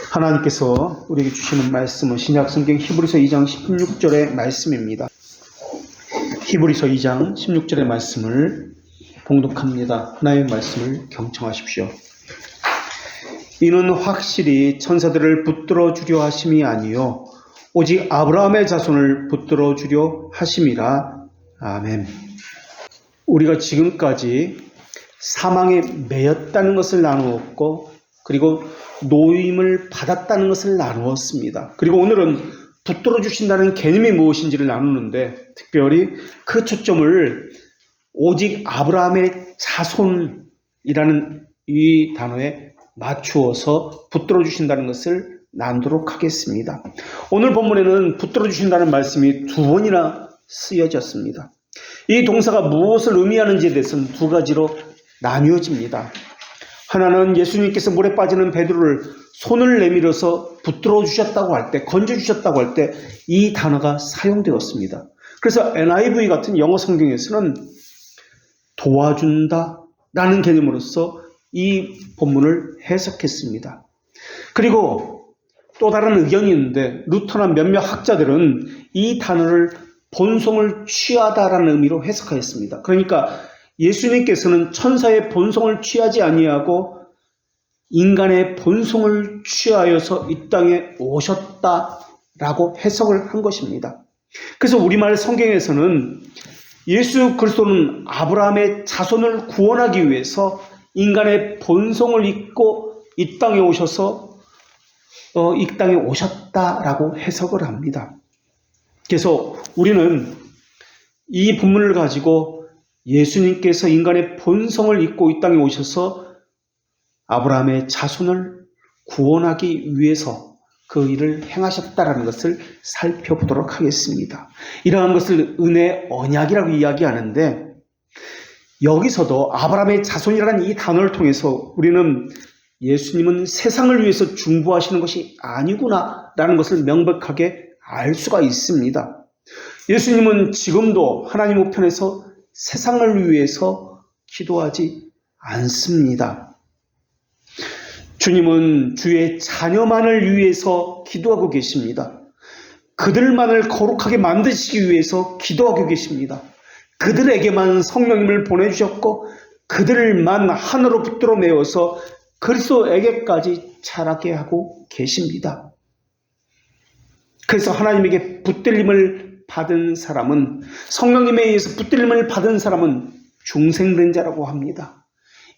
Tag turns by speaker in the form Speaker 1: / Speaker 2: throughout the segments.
Speaker 1: 하나님께서 우리에게 주시는 말씀은 신약성경 히브리서 2장 16절의 말씀입니다. 히브리서 2장 16절의 말씀을 봉독합니다. 하나님의 말씀을 경청하십시오. 이는 확실히 천사들을 붙들어 주려 하심이 아니요 오직 아브라함의 자손을 붙들어 주려 하심이라. 아멘. 우리가 지금까지 사망에 매였다는 것을 나누었고, 그리고 노임을 받았다는 것을 나누었습니다. 그리고 오늘은 붙들어 주신다는 개념이 무엇인지를 나누는데, 특별히 그 초점을 오직 아브라함의 자손이라는 이 단어에 맞추어서 붙들어 주신다는 것을 나누도록 하겠습니다. 오늘 본문에는 붙들어 주신다는 말씀이 두 번이나 쓰여졌습니다. 이 동사가 무엇을 의미하는지에 대해서는 두 가지로 나뉘어집니다. 하나는 예수님께서 물에 빠지는 베드로를 손을 내밀어서 붙들어 주셨다고 할 때, 건져 주셨다고 할 때 이 단어가 사용되었습니다. 그래서 NIV 같은 영어 성경에서는 도와준다 라는 개념으로서 이 본문을 해석했습니다. 그리고 또 다른 의견이 있는데, 루터나 몇몇 학자들은 이 단어를 본성을 취하다라는 의미로 해석하였습니다. 그러니까 예수님께서는 천사의 본성을 취하지 아니하고 인간의 본성을 취하여서 이 땅에 오셨다라고 해석을 한 것입니다. 그래서 우리말 성경에서는 예수 그리스도는 아브라함의 자손을 구원하기 위해서 인간의 본성을 입고 이 땅에 오셔서 이 땅에 오셨다라고 해석을 합니다. 그래서 우리는 이 본문을 가지고 예수님께서 인간의 본성을 입고 이 땅에 오셔서 아브라함의 자손을 구원하기 위해서 그 일을 행하셨다라는 것을 살펴보도록 하겠습니다. 이러한 것을 은혜 언약이라고 이야기하는데, 여기서도 아브라함의 자손이라는 이 단어를 통해서 우리는 예수님은 세상을 위해서 중보하시는 것이 아니구나라는 것을 명백하게 알 수가 있습니다. 예수님은 지금도 하나님 우편에서 세상을 위해서 기도하지 않습니다. 주님은 주의 자녀만을 위해서 기도하고 계십니다. 그들만을 거룩하게 만드시기 위해서 기도하고 계십니다. 그들에게만 성령님을 보내주셨고, 그들만 하늘로 붙들어 메워서 그리스도에게까지 자라게 하고 계십니다. 그래서 하나님에게 붙들림을 받은 사람은, 성령님에 의해서 붙들림을 받은 사람은 중생된 자라고 합니다.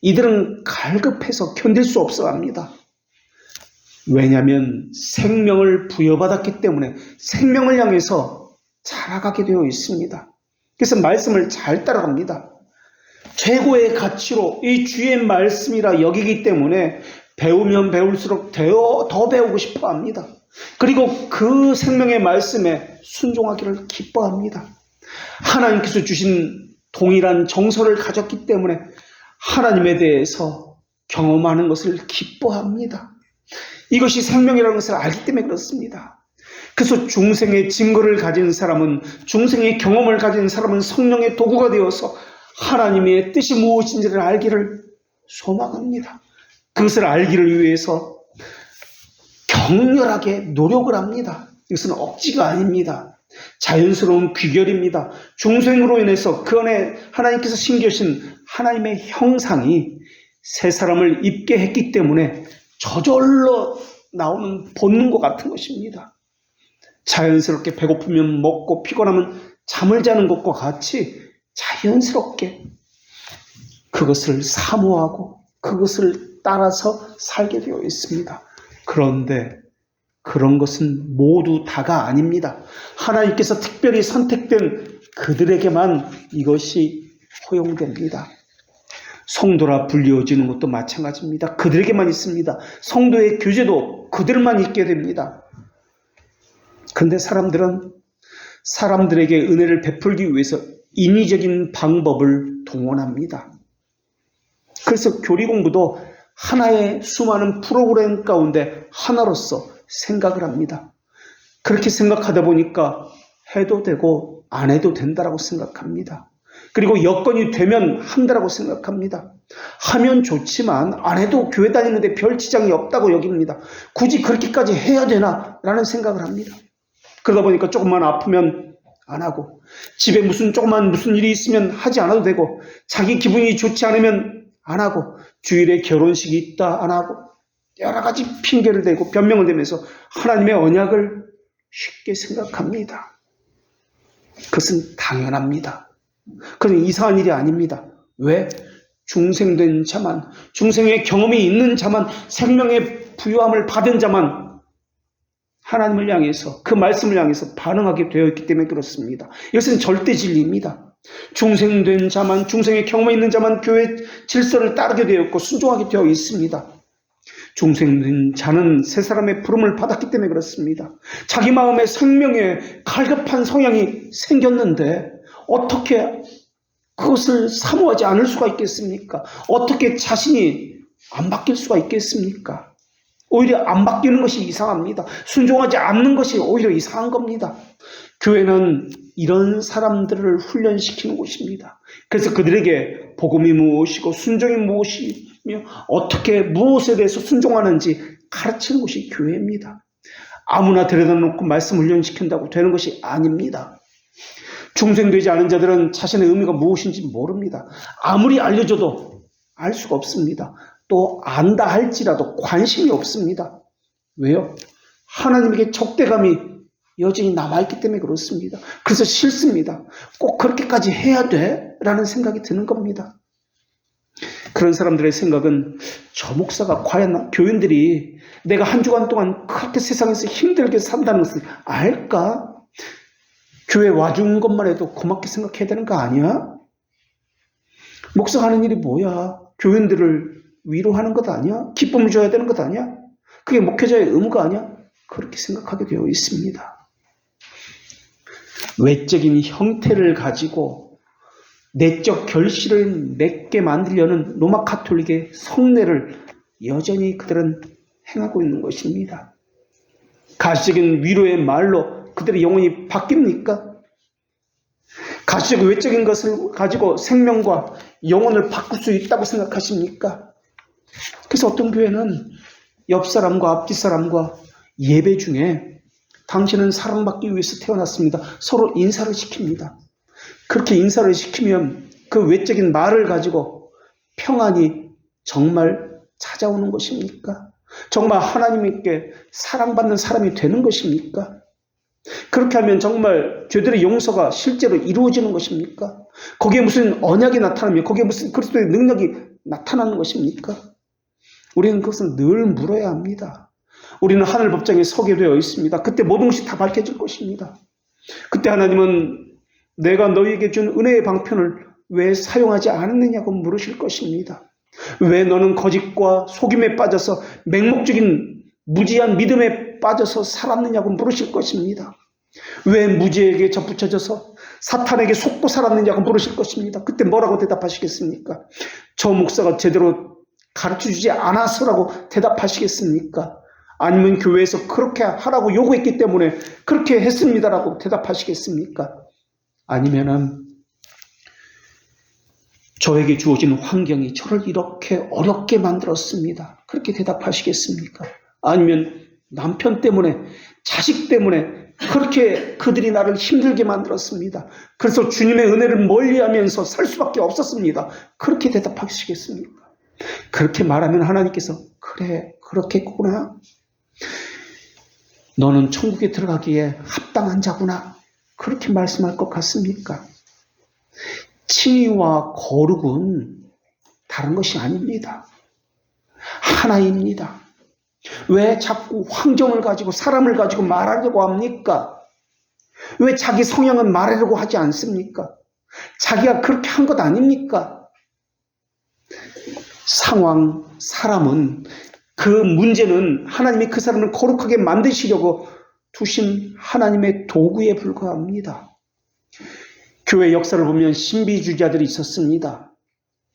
Speaker 1: 이들은 갈급해서 견딜 수 없어 합니다. 왜냐하면 생명을 부여받았기 때문에 생명을 향해서 자라가게 되어 있습니다. 그래서 말씀을 잘 따라갑니다. 최고의 가치로 이 주의 말씀이라 여기기 때문에 배우면 배울수록 더 배우고 싶어 합니다. 그리고 그 생명의 말씀에 순종하기를 기뻐합니다. 하나님께서 주신 동일한 정서를 가졌기 때문에 하나님에 대해서 경험하는 것을 기뻐합니다. 이것이 생명이라는 것을 알기 때문에 그렇습니다. 그래서 중생의 증거를 가진 사람은, 중생의 경험을 가진 사람은 성령의 도구가 되어서 하나님의 뜻이 무엇인지를 알기를 소망합니다. 그것을 알기를 위해서 격렬하게 노력을 합니다. 이것은 억지가 아닙니다. 자연스러운 귀결입니다. 중생으로 인해서 그 안에 하나님께서 심겨신 하나님의 형상이 새 사람을 입게 했기 때문에 저절로 나오는 본능과 같은 것입니다. 자연스럽게 배고프면 먹고 피곤하면 잠을 자는 것과 같이 자연스럽게 그것을 사모하고 그것을 따라서 살게 되어 있습니다. 그런데 그런 것은 모두 다가 아닙니다. 하나님께서 특별히 선택된 그들에게만 이것이 허용됩니다. 성도라 불리워지는 것도 마찬가지입니다. 그들에게만 있습니다. 성도의 교제도 그들만 있게 됩니다. 그런데 사람들은 사람들에게 은혜를 베풀기 위해서 인위적인 방법을 동원합니다. 그래서 교리 공부도 하나의 수많은 프로그램 가운데 하나로서 생각을 합니다. 그렇게 생각하다 보니까 해도 되고 안 해도 된다라고 생각합니다. 그리고 여건이 되면 한다라고 생각합니다. 하면 좋지만 안 해도 교회 다니는데 별 지장이 없다고 여깁니다. 굳이 그렇게까지 해야 되나? 라는 생각을 합니다. 그러다 보니까 조금만 아프면 안 하고, 집에 무슨 일이 있으면 하지 않아도 되고, 자기 기분이 좋지 않으면 안 하고, 주일에 결혼식이 있다 안 하고, 여러 가지 핑계를 대고 변명을 대면서 하나님의 언약을 쉽게 생각합니다. 그것은 당연합니다. 그건 이상한 일이 아닙니다. 왜? 중생된 자만, 중생의 경험이 있는 자만, 생명의 부유함을 받은 자만 하나님을 향해서, 그 말씀을 향해서 반응하게 되어 있기 때문에 그렇습니다. 이것은 절대 진리입니다. 중생된 자만, 중생의 경험이 있는 자만 교회 질서를 따르게 되어 있고 순종하게 되어 있습니다. 중생된 자는 새 사람의 부름을 받았기 때문에 그렇습니다. 자기 마음에 생명의 갈급한 성향이 생겼는데 어떻게 그것을 사모하지 않을 수가 있겠습니까? 어떻게 자신이 안 바뀔 수가 있겠습니까? 오히려 안 바뀌는 것이 이상합니다. 순종하지 않는 것이 오히려 이상한 겁니다. 교회는 이런 사람들을 훈련시키는 곳입니다. 그래서 그들에게 복음이 무엇이고 순종이 무엇이며 어떻게 무엇에 대해서 순종하는지 가르치는 것이 교회입니다. 아무나 데려다 놓고 말씀 훈련시킨다고 되는 것이 아닙니다. 중생되지 않은 자들은 자신의 의미가 무엇인지 모릅니다. 아무리 알려줘도 알 수가 없습니다. 또 안다 할지라도 관심이 없습니다. 왜요? 하나님에게 적대감이 여전히 남아있기 때문에 그렇습니다. 그래서 싫습니다. 꼭 그렇게까지 해야 돼? 라는 생각이 드는 겁니다. 그런 사람들의 생각은 저 목사가 과연 교인들이 내가 한 주간 동안 그렇게 세상에서 힘들게 산다는 것을 알까? 교회 와준 것만 해도 고맙게 생각해야 되는 거 아니야? 목사가 하는 일이 뭐야? 교인들을 위로하는 것 아니야? 기쁨을 줘야 되는 것 아니야? 그게 목회자의 의무가 아니야? 그렇게 생각하게 되어 있습니다. 외적인 형태를 가지고 내적 결실을 맺게 만들려는 로마 가톨릭의 성례를 여전히 그들은 행하고 있는 것입니다. 가시적인 위로의 말로 그들의 영혼이 바뀝니까? 가시적 외적인 것을 가지고 생명과 영혼을 바꿀 수 있다고 생각하십니까? 그래서 어떤 교회는 옆 사람과 앞뒤 사람과 예배 중에 당신은 사랑받기 위해서 태어났습니다. 서로 인사를 시킵니다. 그렇게 인사를 시키면 그 외적인 말을 가지고 평안이 정말 찾아오는 것입니까? 정말 하나님께 사랑받는 사람이 되는 것입니까? 그렇게 하면 정말 죄들의 용서가 실제로 이루어지는 것입니까? 거기에 무슨 언약이 나타나며 거기에 무슨 그리스도의 능력이 나타나는 것입니까? 우리는 그것을 늘 물어야 합니다. 우리는 하늘 법정에 서게 되어 있습니다. 그때 모든 것이 다 밝혀질 것입니다. 그때 하나님은 내가 너희에게 준 은혜의 방편을 왜 사용하지 않았느냐고 물으실 것입니다. 왜 너는 거짓과 속임에 빠져서 맹목적인 무지한 믿음에 빠져서 살았느냐고 물으실 것입니다. 왜 무지에게 접붙여져서 사탄에게 속고 살았느냐고 물으실 것입니다. 그때 뭐라고 대답하시겠습니까? 저 목사가 제대로 가르쳐주지 않아서라고 대답하시겠습니까? 아니면 교회에서 그렇게 하라고 요구했기 때문에 그렇게 했습니다라고 대답하시겠습니까? 아니면은 저에게 주어진 환경이 저를 이렇게 어렵게 만들었습니다. 그렇게 대답하시겠습니까? 아니면 남편 때문에, 자식 때문에 그렇게 그들이 나를 힘들게 만들었습니다. 그래서 주님의 은혜를 멀리하면서 살 수밖에 없었습니다. 그렇게 대답하시겠습니까? 그렇게 말하면 하나님께서 그래, 그렇겠구나. 너는 천국에 들어가기에 합당한 자구나. 그렇게 말씀할 것 같습니까? 칭의와 거룩은 다른 것이 아닙니다. 하나입니다. 왜 자꾸 환경을 가지고 사람을 가지고 말하려고 합니까? 왜 자기 성향은 말하려고 하지 않습니까? 자기가 그렇게 한 것 아닙니까? 상황, 사람은 그 문제는 하나님이 그 사람을 거룩하게 만드시려고 두신 하나님의 도구에 불과합니다. 교회 역사를 보면 신비주의자들이 있었습니다.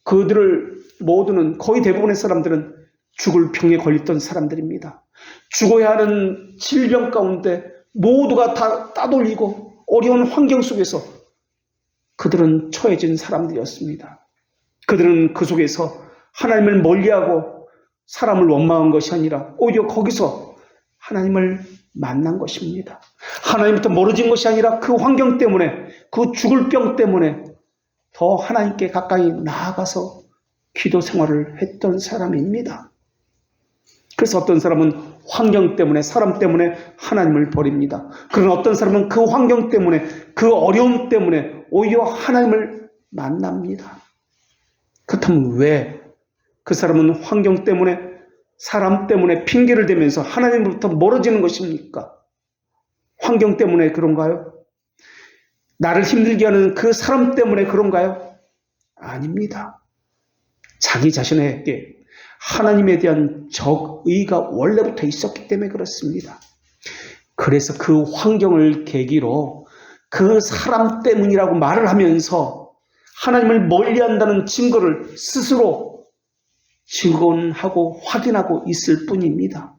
Speaker 1: 그들을 모두는 거의 대부분의 사람들은 죽을 병에 걸렸던 사람들입니다. 죽어야 하는 질병 가운데 모두가 다 따돌리고 어려운 환경 속에서 그들은 처해진 사람들이었습니다. 그들은 그 속에서 하나님을 멀리하고 사람을 원망한 것이 아니라 오히려 거기서 하나님을 만난 것입니다. 하나님부터 멀어진 것이 아니라 그 환경 때문에, 그 죽을 병 때문에 더 하나님께 가까이 나아가서 기도 생활을 했던 사람입니다. 그래서 어떤 사람은 환경 때문에, 사람 때문에 하나님을 버립니다. 그러나 어떤 사람은 그 환경 때문에, 그 어려움 때문에 오히려 하나님을 만납니다. 그렇다면 왜 그 사람은 환경 때문에, 사람 때문에 핑계를 대면서 하나님으로부터 멀어지는 것입니까? 환경 때문에 그런가요? 나를 힘들게 하는 그 사람 때문에 그런가요? 아닙니다. 자기 자신에게 하나님에 대한 적의가 원래부터 있었기 때문에 그렇습니다. 그래서 그 환경을 계기로 그 사람 때문이라고 말을 하면서 하나님을 멀리한다는 증거를 스스로 증언하고 확인하고 있을 뿐입니다.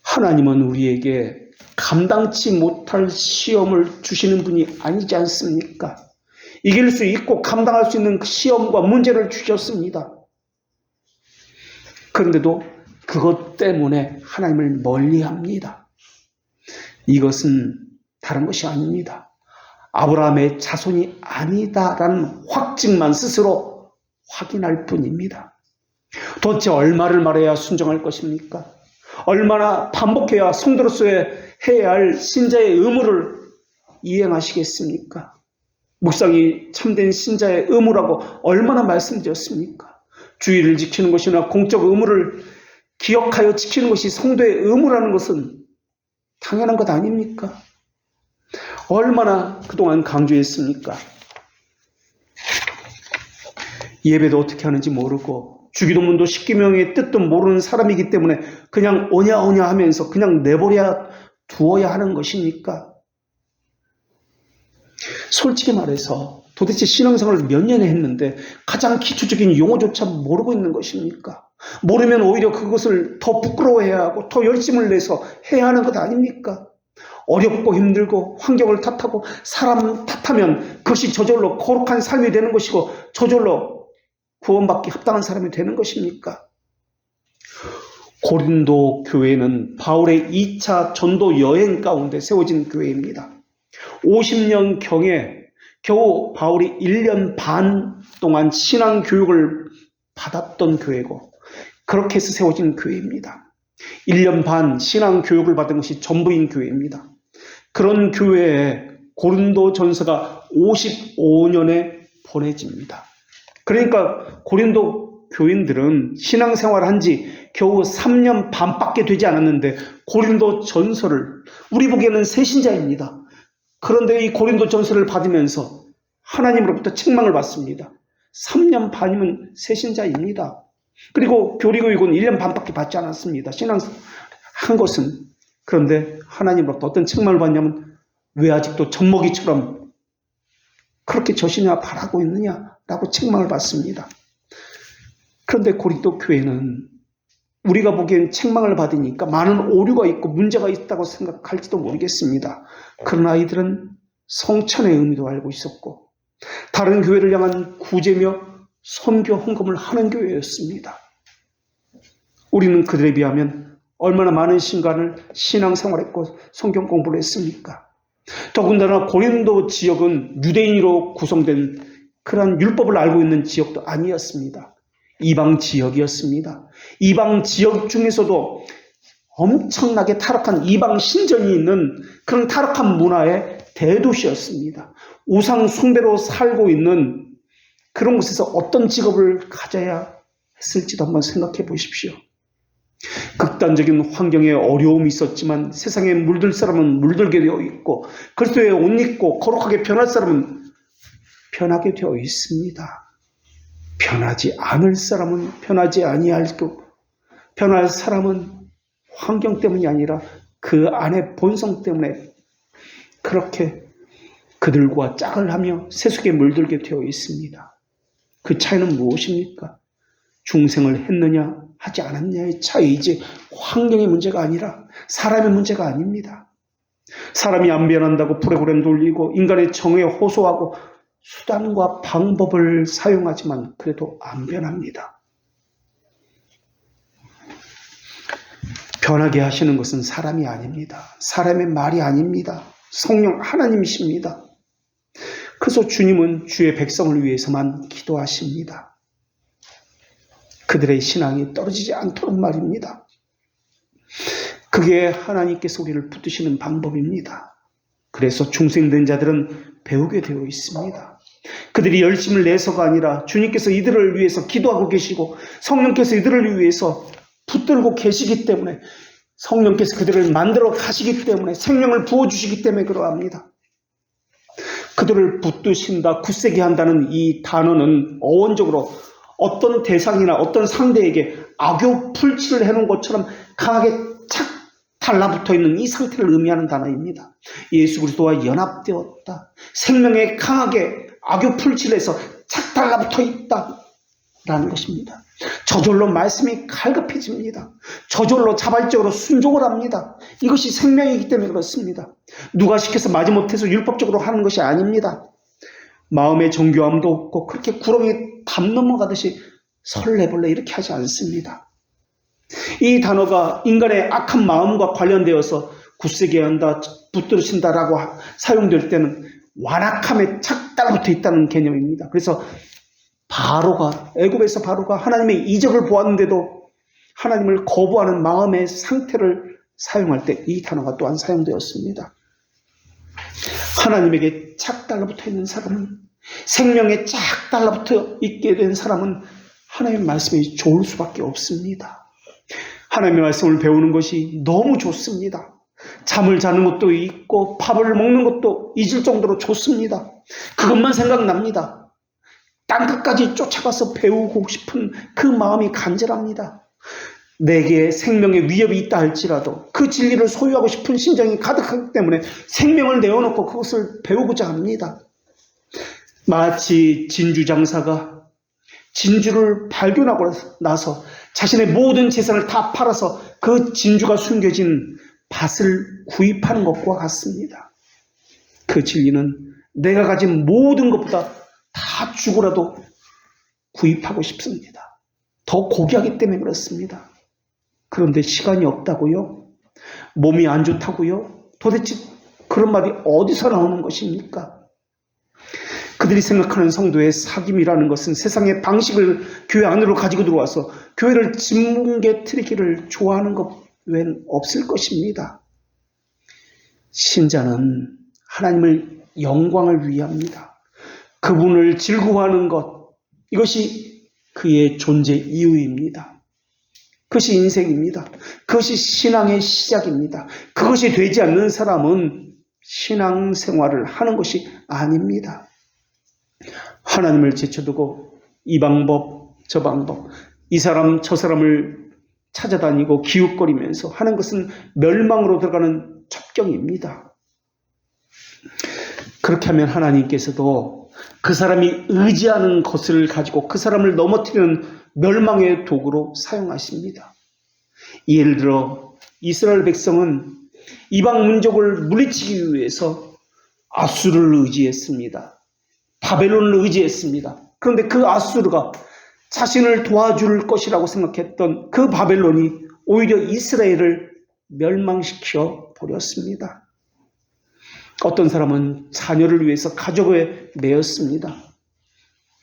Speaker 1: 하나님은 우리에게 감당치 못할 시험을 주시는 분이 아니지 않습니까? 이길 수 있고 감당할 수 있는 시험과 문제를 주셨습니다. 그런데도 그것 때문에 하나님을 멀리합니다. 이것은 다른 것이 아닙니다. 아브라함의 자손이 아니다라는 확증만 스스로 확인할 뿐입니다. 도대체 얼마를 말해야 순종할 것입니까? 얼마나 반복해야 성도로서의 해야 할 신자의 의무를 이행하시겠습니까? 묵상이 참된 신자의 의무라고 얼마나 말씀드렸습니까? 주의를 지키는 것이나 공적 의무를 기억하여 지키는 것이 성도의 의무라는 것은 당연한 것 아닙니까? 얼마나 그동안 강조했습니까? 예배도 어떻게 하는지 모르고 주기도문도 십계명의 뜻도 모르는 사람이기 때문에 그냥 오냐 하면서 그냥 내버려 두어야 하는 것입니까? 솔직히 말해서 도대체 신앙생활을 몇 년 했는데 가장 기초적인 용어조차 모르고 있는 것입니까? 모르면 오히려 그것을 더 부끄러워해야 하고 더 열심을 내서 해야 하는 것 아닙니까? 어렵고 힘들고 환경을 탓하고 사람 탓하면 그것이 저절로 거룩한 삶이 되는 것이고 저절로 구원받기 합당한 사람이 되는 것입니까? 고린도 교회는 바울의 2차 전도 여행 가운데 세워진 교회입니다. 50년경에 겨우 바울이 1년 반 동안 신앙 교육을 받았던 교회고 그렇게 해서 세워진 교회입니다. 1년 반 신앙 교육을 받은 것이 전부인 교회입니다. 그런 교회에 고린도 전서가 55년에 보내집니다. 그러니까 고린도 교인들은 신앙생활을 한 지 겨우 3년 반밖에 되지 않았는데 고린도 전서를 우리 보기에는 새신자입니다. 그런데 이 고린도 전서를 받으면서 하나님으로부터 책망을 받습니다. 3년 반이면 새신자입니다. 그리고 교리교육은 1년 반밖에 받지 않았습니다. 신앙생활 한 것은. 그런데 하나님으로부터 어떤 책망을 받냐면 왜 아직도 젖먹이처럼 그렇게 저시냐 바라고 있느냐라고 책망을 받습니다. 그런데 고린도 교회는 우리가 보기엔 책망을 받으니까 많은 오류가 있고 문제가 있다고 생각할지도 모르겠습니다. 그러나 아이들은 성찬의 의미도 알고 있었고 다른 교회를 향한 구제며 선교 헌금을 하는 교회였습니다. 우리는 그들에 비하면 얼마나 많은 시간을 신앙생활했고 성경 공부를 했습니까? 더군다나 고린도 지역은 유대인으로 구성된 그러한 율법을 알고 있는 지역도 아니었습니다. 이방 지역이었습니다. 이방 지역 중에서도 엄청나게 타락한 이방 신전이 있는 그런 타락한 문화의 대도시였습니다. 우상 숭배로 살고 있는 그런 곳에서 어떤 직업을 가져야 했을지도 한번 생각해 보십시오. 극단적인 환경에 어려움이 있었지만 세상에 물들 사람은 물들게 되어 있고 그리스도의 옷 입고 거룩하게 변할 사람은 변하게 되어 있습니다. 변하지 않을 사람은 변하지 아니하고 변할 사람은 환경 때문이 아니라 그 안의 본성 때문에 그렇게 그들과 짝을 하며 세속에 물들게 되어 있습니다. 그 차이는 무엇입니까? 중생을 했느냐 하지 않았느냐의 차이이지 환경의 문제가 아니라 사람의 문제가 아닙니다. 사람이 안 변한다고 부랴부랴 놀리고 인간의 정의에 호소하고 수단과 방법을 사용하지만 그래도 안 변합니다. 변하게 하시는 것은 사람이 아닙니다. 사람의 말이 아닙니다. 성령 하나님이십니다. 그래서 주님은 주의 백성을 위해서만 기도하십니다. 그들의 신앙이 떨어지지 않도록 말입니다. 그게 하나님께서 우리를 붙드시는 방법입니다. 그래서 중생된 자들은 배우게 되어 있습니다. 그들이 열심을 내서가 아니라 주님께서 이들을 위해서 기도하고 계시고 성령께서 이들을 위해서 붙들고 계시기 때문에, 성령께서 그들을 만들어 가시기 때문에, 생명을 부어주시기 때문에 그러합니다. 그들을 붙드신다, 굳세게 한다는 이 단어는 어원적으로 어떤 대상이나 어떤 상대에게 악교 풀칠을 해놓은 것처럼 강하게 착 달라붙어 있는 이 상태를 의미하는 단어입니다. 예수 그리스도와 연합되었다, 생명에 강하게 악교 풀칠해서 착 달라붙어 있다라는 것입니다. 저절로 말씀이 갈급해집니다. 저절로 자발적으로 순종을 합니다. 이것이 생명이기 때문에 그렇습니다. 누가 시켜서 마지못해서 율법적으로 하는 것이 아닙니다. 마음의 정교함도 없고 그렇게 구렁이 담 넘어가듯이 설레벌레 이렇게 하지 않습니다. 이 단어가 인간의 악한 마음과 관련되어서 굳세게 한다, 붙들으신다라고 사용될 때는 완악함에 착 달라붙어 있다는 개념입니다. 그래서 애굽에서 바로가 하나님의 이적을 보았는데도 하나님을 거부하는 마음의 상태를 사용할 때 이 단어가 또한 사용되었습니다. 하나님에게 착 달라붙어 있는 사람은, 생명에 착 달라붙어 있게 된 사람은 하나님의 말씀이 좋을 수밖에 없습니다. 하나님의 말씀을 배우는 것이 너무 좋습니다. 잠을 자는 것도 있고 밥을 먹는 것도 잊을 정도로 좋습니다. 그것만 생각납니다. 땅끝까지 쫓아가서 배우고 싶은 그 마음이 간절합니다. 내게 생명의 위협이 있다 할지라도 그 진리를 소유하고 싶은 심정이 가득하기 때문에 생명을 내어놓고 그것을 배우고자 합니다. 마치 진주장사가 진주를 발견하고 나서 자신의 모든 재산을 다 팔아서 그 진주가 숨겨진 밭을 구입하는 것과 같습니다. 그 진리는 내가 가진 모든 것보다 다 주고라도 구입하고 싶습니다. 더 고귀하기 때문에 그렇습니다. 그런데 시간이 없다고요? 몸이 안 좋다고요? 도대체 그런 말이 어디서 나오는 것입니까? 그들이 생각하는 성도의 사귐이라는 것은 세상의 방식을 교회 안으로 가지고 들어와서 교회를 짓뭉개뜨리기를 좋아하는 것 외엔 없을 것입니다. 신자는 하나님을 영광을 위합니다. 그분을 즐거워하는 것, 이것이 그의 존재 이유입니다. 그것이 인생입니다. 그것이 신앙의 시작입니다. 그것이 되지 않는 사람은 신앙생활을 하는 것이 아닙니다. 하나님을 제쳐두고 이 방법 저 방법, 이 사람 저 사람을 찾아다니고 기웃거리면서 하는 것은 멸망으로 들어가는 첩경입니다. 그렇게 하면 하나님께서도 그 사람이 의지하는 것을 가지고 그 사람을 넘어뜨리는 멸망의 도구로 사용하십니다. 예를 들어 이스라엘 백성은 이방 민족을 물리치기 위해서 아수르를 의지했습니다. 바벨론을 의지했습니다. 그런데 그 아수르가 자신을 도와줄 것이라고 생각했던 그 바벨론이 오히려 이스라엘을 멸망시켜 버렸습니다. 어떤 사람은 자녀를 위해서 가족에 매였습니다.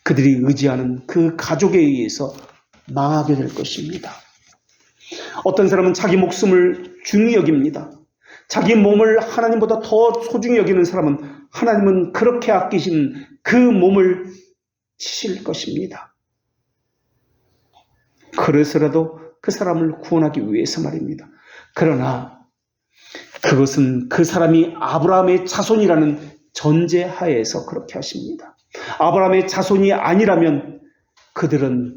Speaker 1: 그들이 의지하는 그 가족에 의해서 망하게 될 것입니다. 어떤 사람은 자기 목숨을 중히 여깁니다. 자기 몸을 하나님보다 더 소중히 여기는 사람은 하나님은 그렇게 아끼신 그 몸을 치실 것입니다. 그래서라도 그 사람을 구원하기 위해서 말입니다. 그러나 그것은 그 사람이 아브라함의 자손이라는 전제하에서 그렇게 하십니다. 아브라함의 자손이 아니라면 그들은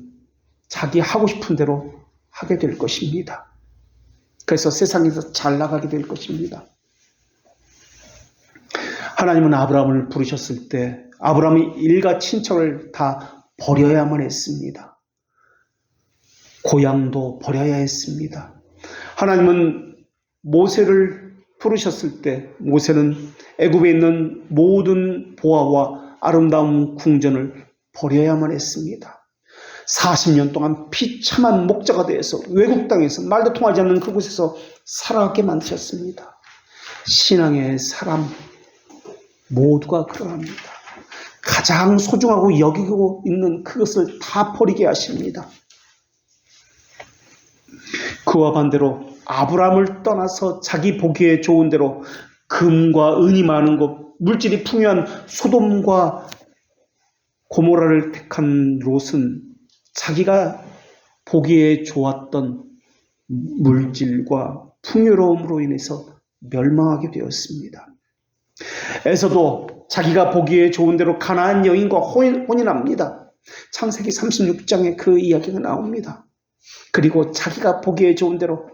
Speaker 1: 자기 하고 싶은 대로 하게 될 것입니다. 그래서 세상에서 잘 나가게 될 것입니다. 하나님은 아브라함을 부르셨을 때 아브라함이 일가 친척을 다 버려야만 했습니다. 고향도 버려야 했습니다. 하나님은 모세를 부르셨을 때 모세는 애굽에 있는 모든 보화와 아름다운 궁전을 버려야만 했습니다. 40년 동안 비참한 목자가 되어서 외국 땅에서 말도 통하지 않는 그곳에서 살아가게 만드셨습니다. 신앙의 사람 모두가 그러합니다. 가장 소중하고 여기고 있는 그것을 다 버리게 하십니다. 그와 반대로 아브라함을 떠나서 자기 보기에 좋은 대로 금과 은이 많은 곳, 물질이 풍요한 소돔과 고모라를 택한 롯은 자기가 보기에 좋았던 물질과 풍요로움으로 인해서 멸망하게 되었습니다. 에서도 자기가 보기에 좋은 대로 가나안 여인과 혼인합니다. 창세기 36장에 그 이야기가 나옵니다. 그리고 자기가 보기에 좋은 대로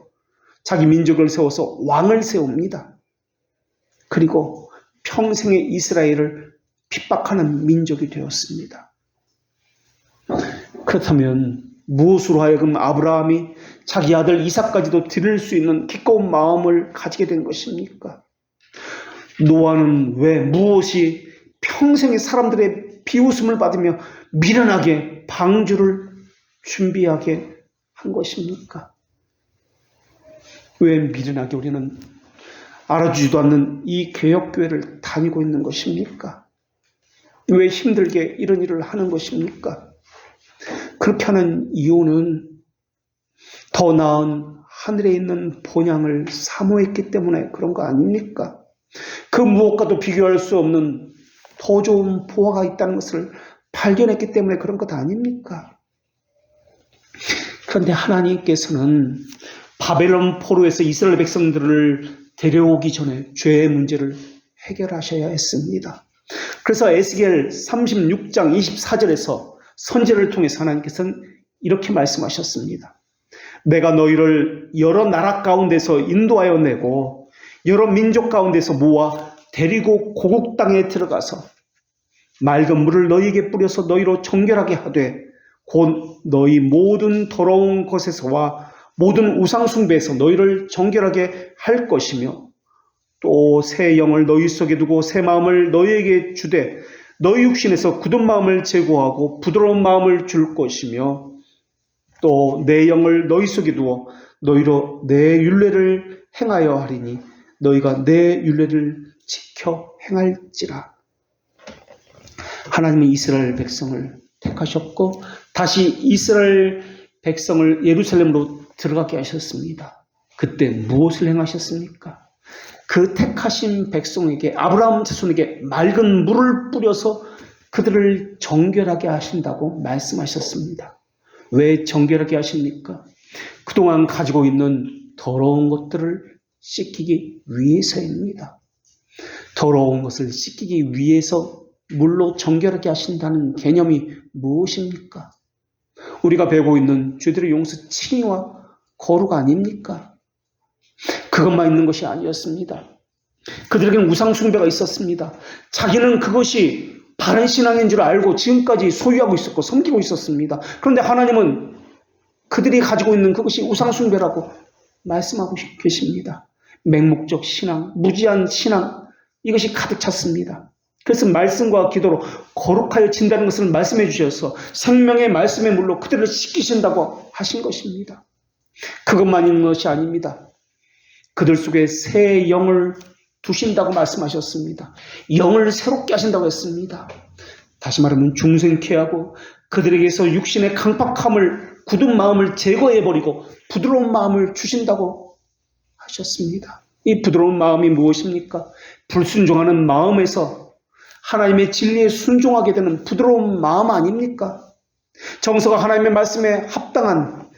Speaker 1: 자기 민족을 세워서 왕을 세웁니다. 그리고 평생의 이스라엘을 핍박하는 민족이 되었습니다. 그렇다면 무엇으로 하여금 아브라함이 자기 아들 이삭까지도 드릴 수 있는 기꺼운 마음을 가지게 된 것입니까? 노아는 왜 무엇이 평생의 사람들의 비웃음을 받으며 미련하게 방주를 준비하게 한 것입니까? 왜 미련하게 우리는 알아주지도 않는 이 개혁교회를 다니고 있는 것입니까? 왜 힘들게 이런 일을 하는 것입니까? 그렇게 하는 이유는 더 나은 하늘에 있는 본향을 사모했기 때문에 그런 거 아닙니까? 그 무엇과도 비교할 수 없는 더 좋은 보화가 있다는 것을 발견했기 때문에 그런 것 아닙니까? 그런데 하나님께서는 바벨론 포로에서 이스라엘 백성들을 데려오기 전에 죄의 문제를 해결하셔야 했습니다. 그래서 에스겔 36장 24절에서 선지자를 통해서 하나님께서는 이렇게 말씀하셨습니다. 내가 너희를 여러 나라 가운데서 인도하여 내고 여러 민족 가운데서 모아 데리고 고국 땅에 들어가서 맑은 물을 너희에게 뿌려서 너희로 정결하게 하되 곧 너희 모든 더러운 것에서와 모든 우상 숭배에서 너희를 정결하게 할 것이며 또 새 영을 너희 속에 두고 새 마음을 너희에게 주되 너희 육신에서 굳은 마음을 제거하고 부드러운 마음을 줄 것이며 또 내 영을 너희 속에 두어 너희로 내 율례를 행하여 하리니 너희가 내 율례를 지켜 행할지라. 하나님은 이스라엘 백성을 택하셨고 다시 이스라엘 백성을 예루살렘으로 들어가게 하셨습니다. 그때 무엇을 행하셨습니까? 그 택하신 백성에게 아브라함 자손에게 맑은 물을 뿌려서 그들을 정결하게 하신다고 말씀하셨습니다. 왜 정결하게 하십니까? 그동안 가지고 있는 더러운 것들을 씻기기 위해서입니다. 더러운 것을 씻기기 위해서 물로 정결하게 하신다는 개념이 무엇입니까? 우리가 배우고 있는 죄들의 용서 칭의와 거룩 아닙니까? 그것만 있는 것이 아니었습니다. 그들에게는 우상 숭배가 있었습니다. 자기는 그것이 바른 신앙인 줄 알고 지금까지 소유하고 있었고 섬기고 있었습니다. 그런데 하나님은 그들이 가지고 있는 그것이 우상 숭배라고 말씀하고 계십니다. 맹목적 신앙, 무지한 신앙, 이것이 가득 찼습니다. 그래서 말씀과 기도로 거룩하여 진다는 것을 말씀해 주셔서 생명의 말씀의 물로 그들을 씻기신다고 하신 것입니다. 그것만 있는 것이 아닙니다. 그들 속에 새 영을 두신다고 말씀하셨습니다. 영을 새롭게 하신다고 했습니다. 다시 말하면 중생케 하고 그들에게서 육신의 강팍함을 굳은 마음을 제거해버리고 부드러운 마음을 주신다고 하셨습니다. 이 부드러운 마음이 무엇입니까? 불순종하는 마음에서 하나님의 진리에 순종하게 되는 부드러운 마음 아닙니까? 정서가 하나님의 말씀에 합당한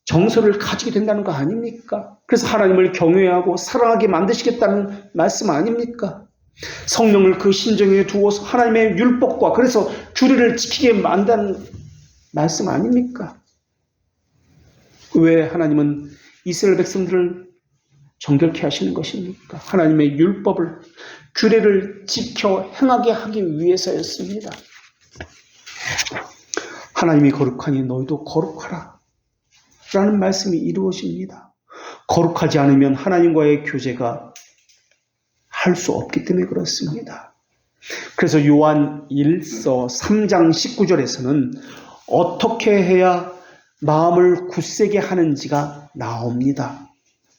Speaker 1: 정서를 가지게 된다는 거 아닙니까? 그래서 하나님을 경외하고 사랑하게 만드시겠다는 말씀 아닙니까? 성령을 그 심정에 두어서 하나님의 율법과 그래서 규례를 지키게 만드는 말씀 아닙니까? 왜 하나님은 이스라엘 백성들을 정결케 하시는 것입니까? 하나님의 율법을 규례를 지켜 행하게 하기 위해서였습니다. 하나님이 거룩하니 너희도 거룩하라 라는 말씀이 이루어집니다. 거룩하지 않으면 하나님과의 교제가 할 수 없기 때문에 그렇습니다. 그래서 요한 1서 3장 19절에서는 어떻게 해야 마음을 굳세게 하는지가 나옵니다.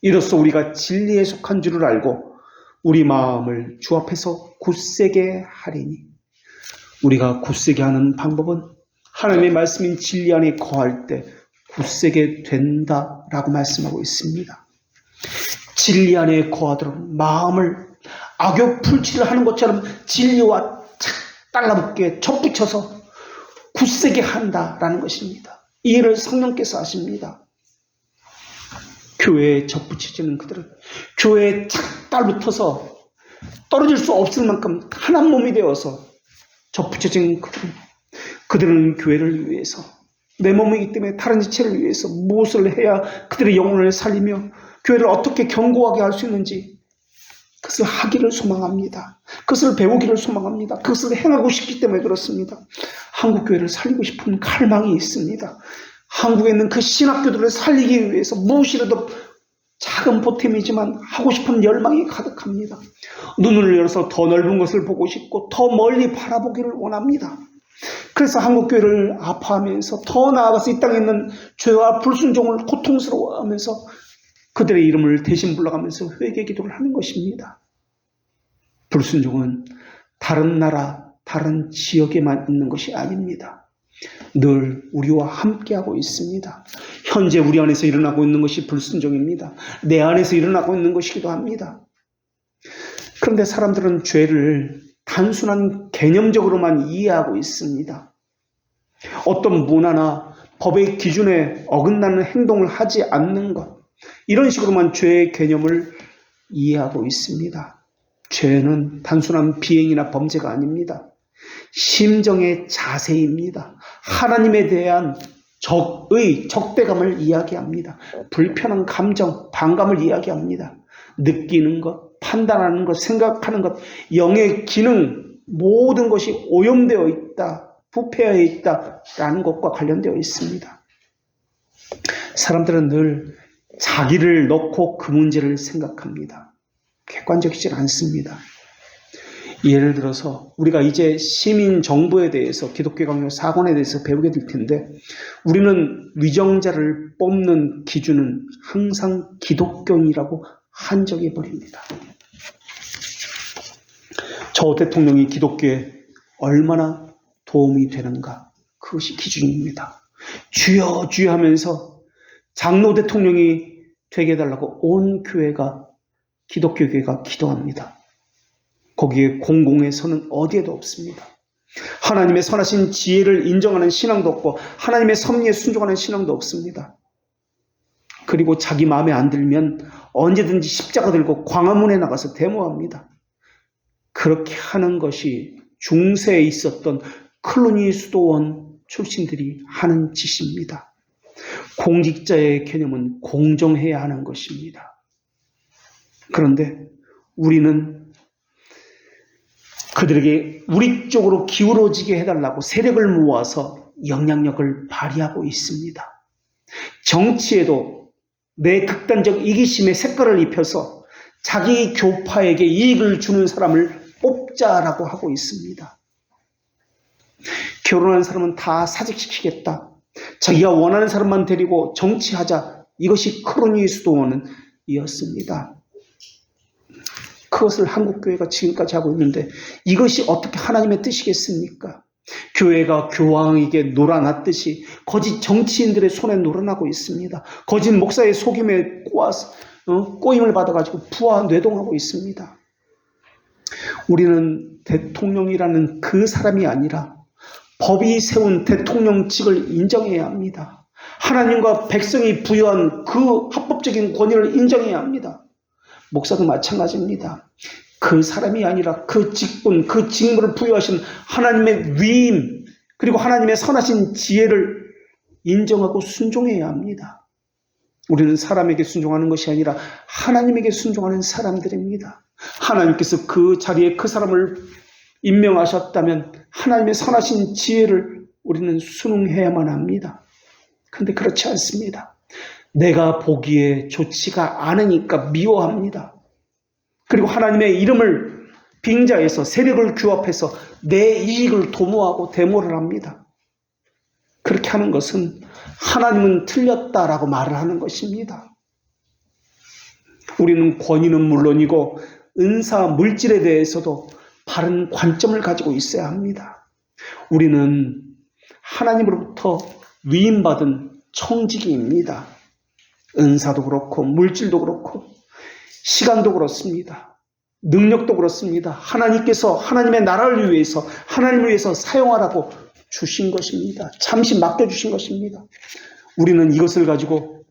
Speaker 1: 이로써 우리가 진리에 속한 줄을 알고 우리 마음을 주 앞에서 굳세게 하리니, 우리가 굳세게 하는 방법은 하나님의 말씀인 진리 안에 거할 때 굳세게 된다라고 말씀하고 있습니다. 진리 안에 거하도록 마음을 악욕 풀칠을 하는 것처럼 진리와 착 달라붙게 접붙여서 굳세게 한다라는 것입니다. 이 일을 성령께서 하십니다. 교회에 접붙여지는 그들은, 교회에 착 달붙어서 떨어질 수 없을 만큼 한 몸이 되어서 접붙여진 그들은 교회를 위해서, 내 몸이기 때문에 다른 지체를 위해서 무엇을 해야 그들의 영혼을 살리며 교회를 어떻게 견고하게 할 수 있는지 그것을 하기를 소망합니다. 그것을 배우기를 소망합니다. 그것을 행하고 싶기 때문에 그렇습니다. 한국교회를 살리고 싶은 갈망이 있습니다. 한국에 있는 그 신학교들을 살리기 위해서 무엇이라도 작은 보탬이지만 하고 싶은 열망이 가득합니다. 눈을 열어서 더 넓은 것을 보고 싶고 더 멀리 바라보기를 원합니다. 그래서 한국교회를 아파하면서 더 나아가서 이 땅에 있는 죄와 불순종을 고통스러워하면서 그들의 이름을 대신 불러가면서 회개 기도를 하는 것입니다. 불순종은 다른 나라, 다른 지역에만 있는 것이 아닙니다. 늘 우리와 함께하고 있습니다. 현재 우리 안에서 일어나고 있는 것이 불순종입니다. 내 안에서 일어나고 있는 것이기도 합니다. 그런데 사람들은 죄를 단순한 개념적으로만 이해하고 있습니다. 어떤 문화나 법의 기준에 어긋나는 행동을 하지 않는 것, 이런 식으로만 죄의 개념을 이해하고 있습니다. 죄는 단순한 비행이나 범죄가 아닙니다. 심정의 자세입니다. 하나님에 대한 적대감을 이야기합니다. 불편한 감정, 반감을 이야기합니다. 느끼는 것, 판단하는 것, 생각하는 것, 영의 기능, 모든 것이 오염되어 있다, 부패하여 있다라는 것과 관련되어 있습니다. 사람들은 늘 자기를 넣고 그 문제를 생각합니다. 객관적이지 않습니다. 예를 들어서 우리가 이제 시민 정부에 대해서, 기독교 강요 4권에 대해서 배우게 될 텐데, 우리는 위정자를 뽑는 기준은 항상 기독교인이라고 한정해 버립니다. 저 대통령이 기독교에 얼마나 도움이 되는가, 그것이 기준입니다. 주여 주여 하면서 장로 대통령이 되게 해달라고 온 교회가, 기독교 교회가 기도합니다. 거기에 공공의 선은 어디에도 없습니다. 하나님의 선하신 지혜를 인정하는 신앙도 없고 하나님의 섭리에 순종하는 신앙도 없습니다. 그리고 자기 마음에 안 들면 언제든지 십자가 들고 광화문에 나가서 데모합니다. 그렇게 하는 것이 중세에 있었던 클루니 수도원 출신들이 하는 짓입니다. 공직자의 개념은 공정해야 하는 것입니다. 그런데 우리는 그들에게 우리 쪽으로 기울어지게 해달라고 세력을 모아서 영향력을 발휘하고 있습니다. 정치에도 내 극단적 이기심의 색깔을 입혀서 자기 교파에게 이익을 주는 사람을 뽑자라고 하고 있습니다. 결혼한 사람은 다 사직시키겠다, 자기가 원하는 사람만 데리고 정치하자, 이것이 크로니 수도원은 이었습니다. 그것을 한국교회가 지금까지 하고 있는데 이것이 어떻게 하나님의 뜻이겠습니까? 교회가 교황에게 놀아났듯이 거짓 정치인들의 손에 놀아나고 있습니다. 거짓 목사의 속임에 꼬임을 받아가지고 부하 뇌동하고 있습니다. 우리는 대통령이라는 그 사람이 아니라 법이 세운 대통령직을 인정해야 합니다. 하나님과 백성이 부여한 그 합법적인 권위를 인정해야 합니다. 목사도 마찬가지입니다. 그 사람이 아니라 그 직분, 그 직무를 부여하신 하나님의 위임, 그리고 하나님의 선하신 지혜를 인정하고 순종해야 합니다. 우리는 사람에게 순종하는 것이 아니라 하나님에게 순종하는 사람들입니다. 하나님께서 그 자리에 그 사람을 임명하셨다면 하나님의 선하신 지혜를 우리는 순응해야만 합니다. 그런데 그렇지 않습니다. 내가 보기에 좋지가 않으니까 미워합니다. 그리고 하나님의 이름을 빙자해서 세력을 규합해서 내 이익을 도모하고 데모를 합니다. 그렇게 하는 것은 하나님은 틀렸다라고 말을 하는 것입니다. 우리는 권위는 물론이고 은사, 물질에 대해서도 바른 관점을 가지고 있어야 합니다. 우리는 하나님으로부터 위임받은 청지기입니다. 은사도 그렇고 물질도 그렇고 시간도 그렇습니다. 능력도 그렇습니다. 하나님께서 하나님의 나라를 위해서 하나님을 위해서 사용하라고 주신 것입니다. 잠시 맡겨주신 것입니다. 우리는 이것을 가지고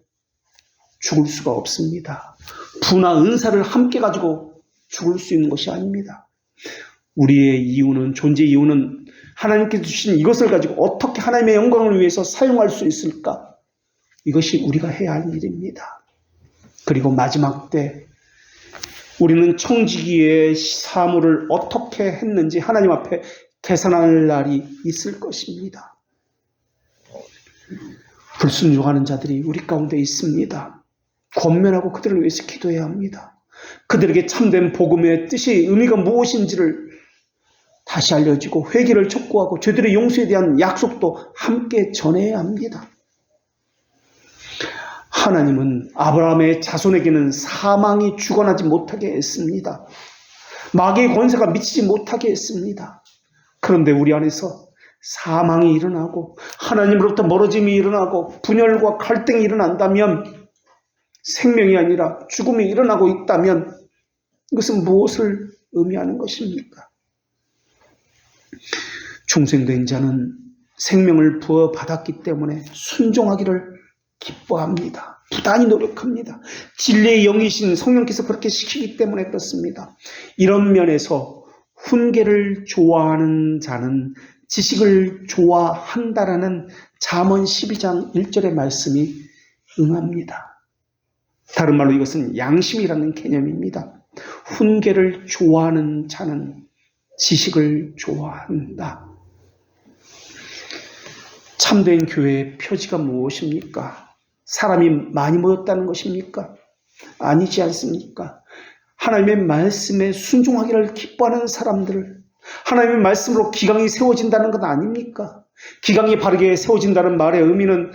Speaker 1: 죽을 수가 없습니다. 부나 은사를 함께 가지고 죽을 수 있는 것이 아닙니다. 우리의 이유는, 존재 이유는 하나님께서 주신 이것을 가지고 어떻게 하나님의 영광을 위해서 사용할 수 있을까? 이것이 우리가 해야 할 일입니다. 그리고 마지막 때 우리는 청지기의 사물을 어떻게 했는지 하나님 앞에 계산할 날이 있을 것입니다. 불순종하는 자들이 우리 가운데 있습니다. 권면하고 그들을 위해서 기도해야 합니다. 그들에게 참된 복음의 뜻이 의미가 무엇인지를 다시 알려주고 회개를 촉구하고 죄들의 용서에 대한 약속도 함께 전해야 합니다. 하나님은 아브라함의 자손에게는 사망이 주관하지 못하게 했습니다. 마귀의 권세가 미치지 못하게 했습니다. 그런데 우리 안에서 사망이 일어나고 하나님으로부터 멀어짐이 일어나고 분열과 갈등이 일어난다면, 생명이 아니라 죽음이 일어나고 있다면 이것은 무엇을 의미하는 것입니까? 중생된 자는 생명을 부어받았기 때문에 순종하기를 기뻐합니다. 부단히 노력합니다. 진리의 영이신 성령께서 그렇게 시키기 때문에 그렇습니다. 이런 면에서 훈계를 좋아하는 자는 지식을 좋아한다라는 잠언 12장 1절의 말씀이 응합니다. 다른 말로 이것은 양심이라는 개념입니다. 훈계를 좋아하는 자는 지식을 좋아한다. 참된 교회의 표지가 무엇입니까? 사람이 많이 모였다는 것입니까? 아니지 않습니까? 하나님의 말씀에 순종하기를 기뻐하는 사람들, 하나님의 말씀으로 기강이 세워진다는 것 아닙니까? 기강이 바르게 세워진다는 말의 의미는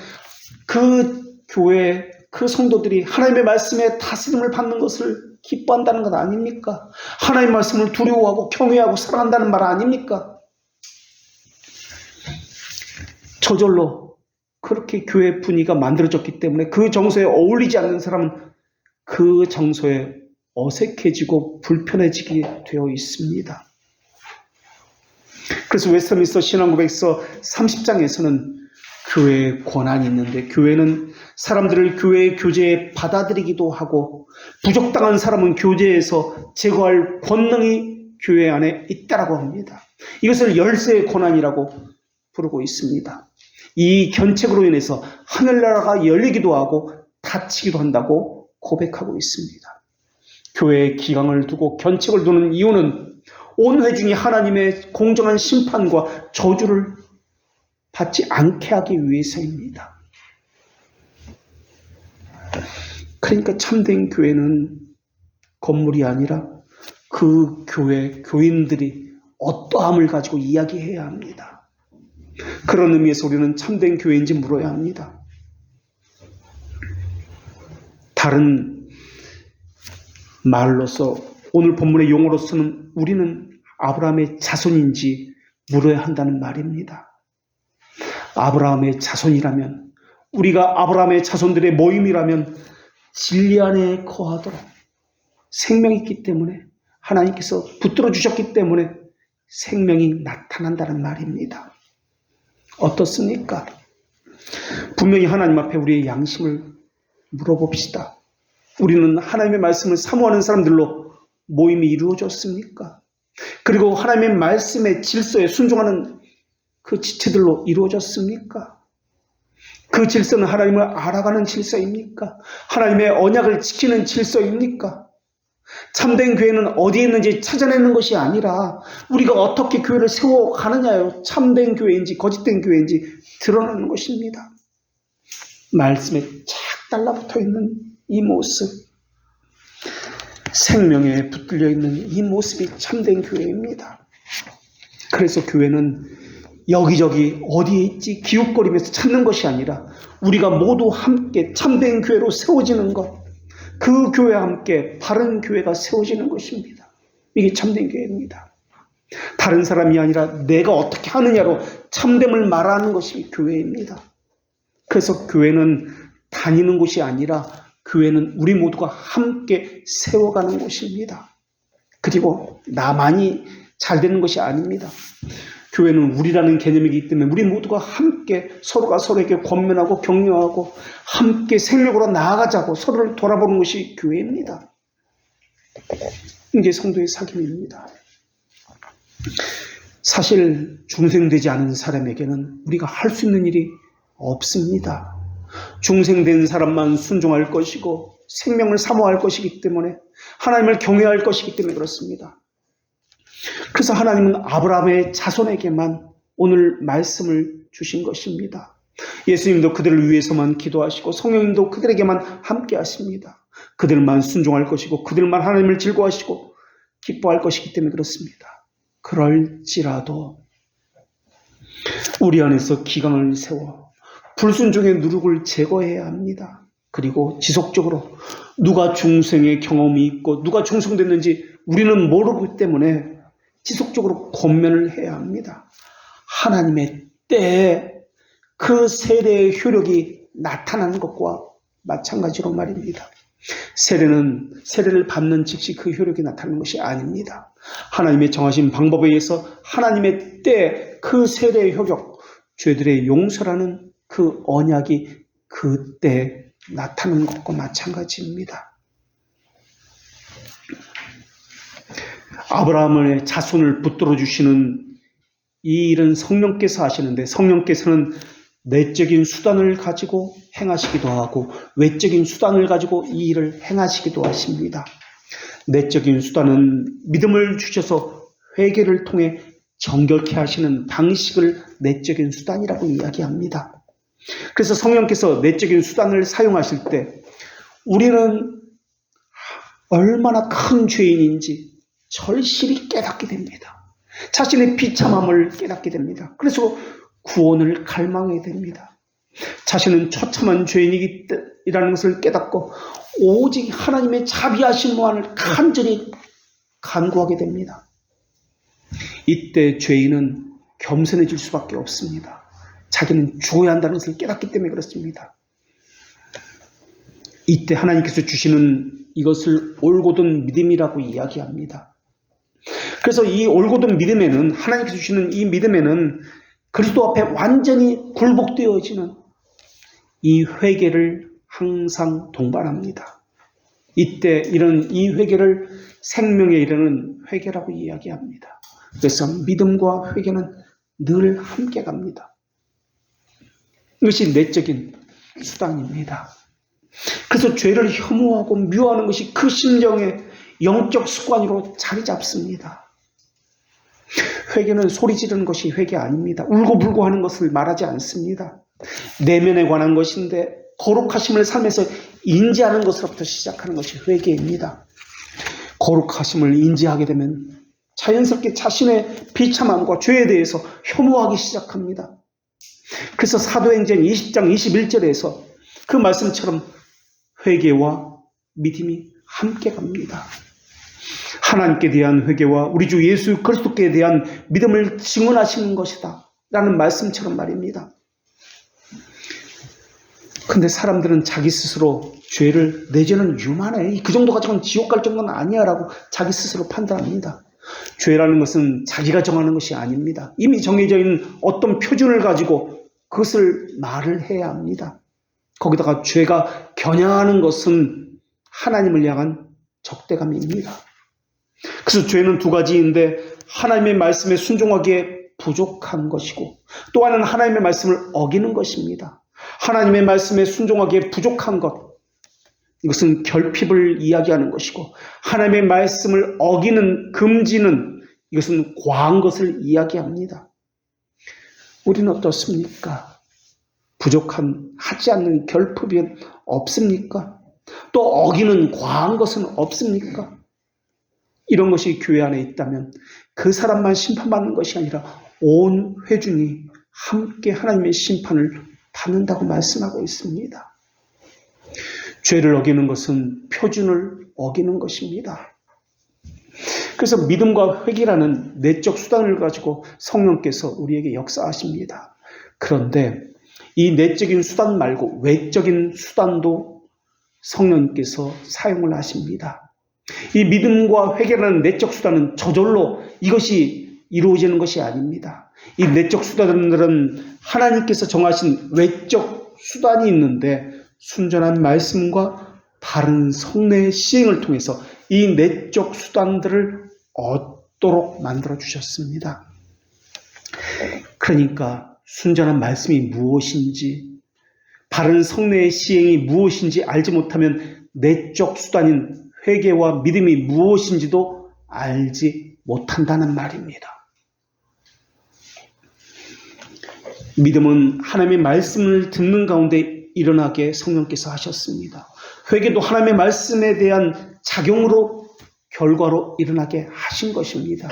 Speaker 1: 그 교회, 그 성도들이 하나님의 말씀에 다스림을 받는 것을 기뻐한다는 것 아닙니까? 하나님의 말씀을 두려워하고 경외하고 사랑한다는 말 아닙니까? 저절로 그렇게 교회 분위기가 만들어졌기 때문에 그 정서에 어울리지 않는 사람은 그 정서에 어색해지고 불편해지게 되어 있습니다. 그래서 웨스트민스터 신앙고백서 30장에서는 교회의 권한이 있는데, 교회는 사람들을 교회의 교제에 받아들이기도 하고 부적당한 사람은 교제에서 제거할 권능이 교회 안에 있다라고 합니다. 이것을 열쇠의 권한이라고 부르고 있습니다. 이 견책으로 인해서 하늘나라가 열리기도 하고 닫히기도 한다고 고백하고 있습니다. 교회의 기강을 두고 견책을 두는 이유는 온 회중이 하나님의 공정한 심판과 저주를 받지 않게 하기 위해서입니다. 그러니까 참된 교회는 건물이 아니라 그 교회 교인들이 어떠함을 가지고 이야기해야 합니다. 그런 의미에서 우리는 참된 교회인지 물어야 합니다. 다른 말로서, 오늘 본문의 용어로서는 우리는 아브라함의 자손인지 물어야 한다는 말입니다. 아브라함의 자손이라면, 우리가 아브라함의 자손들의 모임이라면 진리 안에 거하도록 생명이 있기 때문에, 하나님께서 붙들어 주셨기 때문에 생명이 나타난다는 말입니다. 어떻습니까? 분명히 하나님 앞에 우리의 양심을 물어봅시다. 우리는 하나님의 말씀을 사모하는 사람들로 모임이 이루어졌습니까? 그리고 하나님의 말씀의 질서에 순종하는 그 지체들로 이루어졌습니까? 그 질서는 하나님을 알아가는 질서입니까? 하나님의 언약을 지키는 질서입니까? 참된 교회는 어디에 있는지 찾아내는 것이 아니라 우리가 어떻게 교회를 세워가느냐요. 참된 교회인지 거짓된 교회인지 드러나는 것입니다. 말씀에 착 달라붙어 있는 이 모습. 생명에 붙들려 있는 이 모습이 참된 교회입니다. 그래서 교회는 여기저기 어디에 있지 기웃거리면서 찾는 것이 아니라 우리가 모두 함께 참된 교회로 세워지는 것, 그 교회와 함께 바른 교회가 세워지는 것입니다. 이게 참된 교회입니다. 다른 사람이 아니라 내가 어떻게 하느냐로 참됨을 말하는 것이 교회입니다. 그래서 교회는 다니는 곳이 아니라 교회는 우리 모두가 함께 세워가는 곳입니다. 그리고 나만이 잘 되는 것이 아닙니다. 교회는 우리라는 개념이기 때문에 우리 모두가 함께 서로가 서로에게 권면하고 격려하고 함께 생명으로 나아가자고 서로를 돌아보는 것이 교회입니다. 이게 성도의 사귐입니다. 사실 중생되지 않은 사람에게는 우리가 할 수 있는 일이 없습니다. 중생된 사람만 순종할 것이고 생명을 사모할 것이기 때문에 하나님을 경외할 것이기 때문에 그렇습니다. 그래서 하나님은 아브라함의 자손에게만 오늘 말씀을 주신 것입니다. 예수님도 그들을 위해서만 기도하시고 성령님도 그들에게만 함께 하십니다. 그들만 순종할 것이고 그들만 하나님을 즐거워하시고 기뻐할 것이기 때문에 그렇습니다. 그럴지라도 우리 안에서 기강을 세워 불순종의 누룩을 제거해야 합니다. 그리고 지속적으로 누가 중생의 경험이 있고 누가 중생됐는지 우리는 모르기 때문에 지속적으로 권면을 해야 합니다. 하나님의 때에 그 세례의 효력이 나타나는 것과 마찬가지로 말입니다. 세례를 받는 즉시 그 효력이 나타나는 것이 아닙니다. 하나님의 정하신 방법에 의해서 하나님의 때에 그 세례의 효력, 죄들의 용서라는 그 언약이 그때 나타나는 것과 마찬가지입니다. 아브라함의 자손을 붙들어 주시는 이 일은 성령께서 하시는데 성령께서는 내적인 수단을 가지고 행하시기도 하고 외적인 수단을 가지고 이 일을 행하시기도 하십니다. 내적인 수단은 믿음을 주셔서 회개를 통해 정결케 하시는 방식을 내적인 수단이라고 이야기합니다. 그래서 성령께서 내적인 수단을 사용하실 때 우리는 얼마나 큰 죄인인지 절실히 깨닫게 됩니다. 자신의 비참함을 깨닫게 됩니다. 그래서 구원을 갈망하게 됩니다. 자신은 처참한 죄인이라는 것을 깨닫고 오직 하나님의 자비하심만을 간절히 간구하게 됩니다. 이때 죄인은 겸손해질 수밖에 없습니다. 자기는 죽어야 한다는 것을 깨닫기 때문에 그렇습니다. 이때 하나님께서 주시는 이것을 올곧은 믿음이라고 이야기합니다. 그래서 이 올곧은 믿음에는 하나님께서 주시는 이 믿음에는 그리스도 앞에 완전히 굴복되어지는 이 회개를 항상 동반합니다. 이때 이런 이 회개를 생명에 이르는 회개라고 이야기합니다. 그래서 믿음과 회개는 늘 함께 갑니다. 이것이 내적인 수단입니다. 그래서 죄를 혐오하고 미워하는 것이 그 심정의 영적 습관으로 자리 잡습니다. 회개는 소리 지르는 것이 회개 아닙니다. 울고불고 하는 것을 말하지 않습니다. 내면에 관한 것인데 거룩하심을 삶에서 인지하는 것으로부터 시작하는 것이 회개입니다. 거룩하심을 인지하게 되면 자연스럽게 자신의 비참함과 죄에 대해서 혐오하기 시작합니다. 그래서 사도행전 20장 21절에서 그 말씀처럼 회개와 믿음이 함께 갑니다. 하나님께 대한 회개와 우리 주 예수 그리스도께 대한 믿음을 증언하시는 것이다 라는 말씀처럼 말입니다. 근데 사람들은 자기 스스로 죄를 내 죄는 유만해, 그 정도 가지고는 지옥 갈 정도는 아니야 라고 자기 스스로 판단합니다. 죄라는 것은 자기가 정하는 것이 아닙니다. 이미 정해져 있는 어떤 표준을 가지고 그것을 말을 해야 합니다. 거기다가 죄가 겨냥하는 것은 하나님을 향한 적대감입니다. 그래서 죄는 두 가지인데 하나님의 말씀에 순종하기에 부족한 것이고 또 하나는 하나님의 말씀을 어기는 것입니다. 하나님의 말씀에 순종하기에 부족한 것, 이것은 결핍을 이야기하는 것이고 하나님의 말씀을 어기는 금지는 이것은 과한 것을 이야기합니다. 우리는 어떻습니까? 부족한, 하지 않는 결핍이 없습니까? 또 어기는 과한 것은 없습니까? 이런 것이 교회 안에 있다면 그 사람만 심판받는 것이 아니라 온 회중이 함께 하나님의 심판을 받는다고 말씀하고 있습니다. 죄를 어기는 것은 표준을 어기는 것입니다. 그래서 믿음과 회개라는 내적 수단을 가지고 성령께서 우리에게 역사하십니다. 그런데 이 내적인 수단 말고 외적인 수단도 성령께서 사용을 하십니다. 이 믿음과 회개라는 내적 수단은 저절로 이것이 이루어지는 것이 아닙니다. 이 내적 수단들은 하나님께서 정하신 외적 수단이 있는데 순전한 말씀과 바른 성례의 시행을 통해서 이 내적 수단들을 얻도록 만들어 주셨습니다. 그러니까 순전한 말씀이 무엇인지, 바른 성례의 시행이 무엇인지 알지 못하면 내적 수단인 회개와 믿음이 무엇인지도 알지 못한다는 말입니다. 믿음은 하나님의 말씀을 듣는 가운데 일어나게 성령께서 하셨습니다. 회개도 하나님의 말씀에 대한 작용으로 결과로 일어나게 하신 것입니다.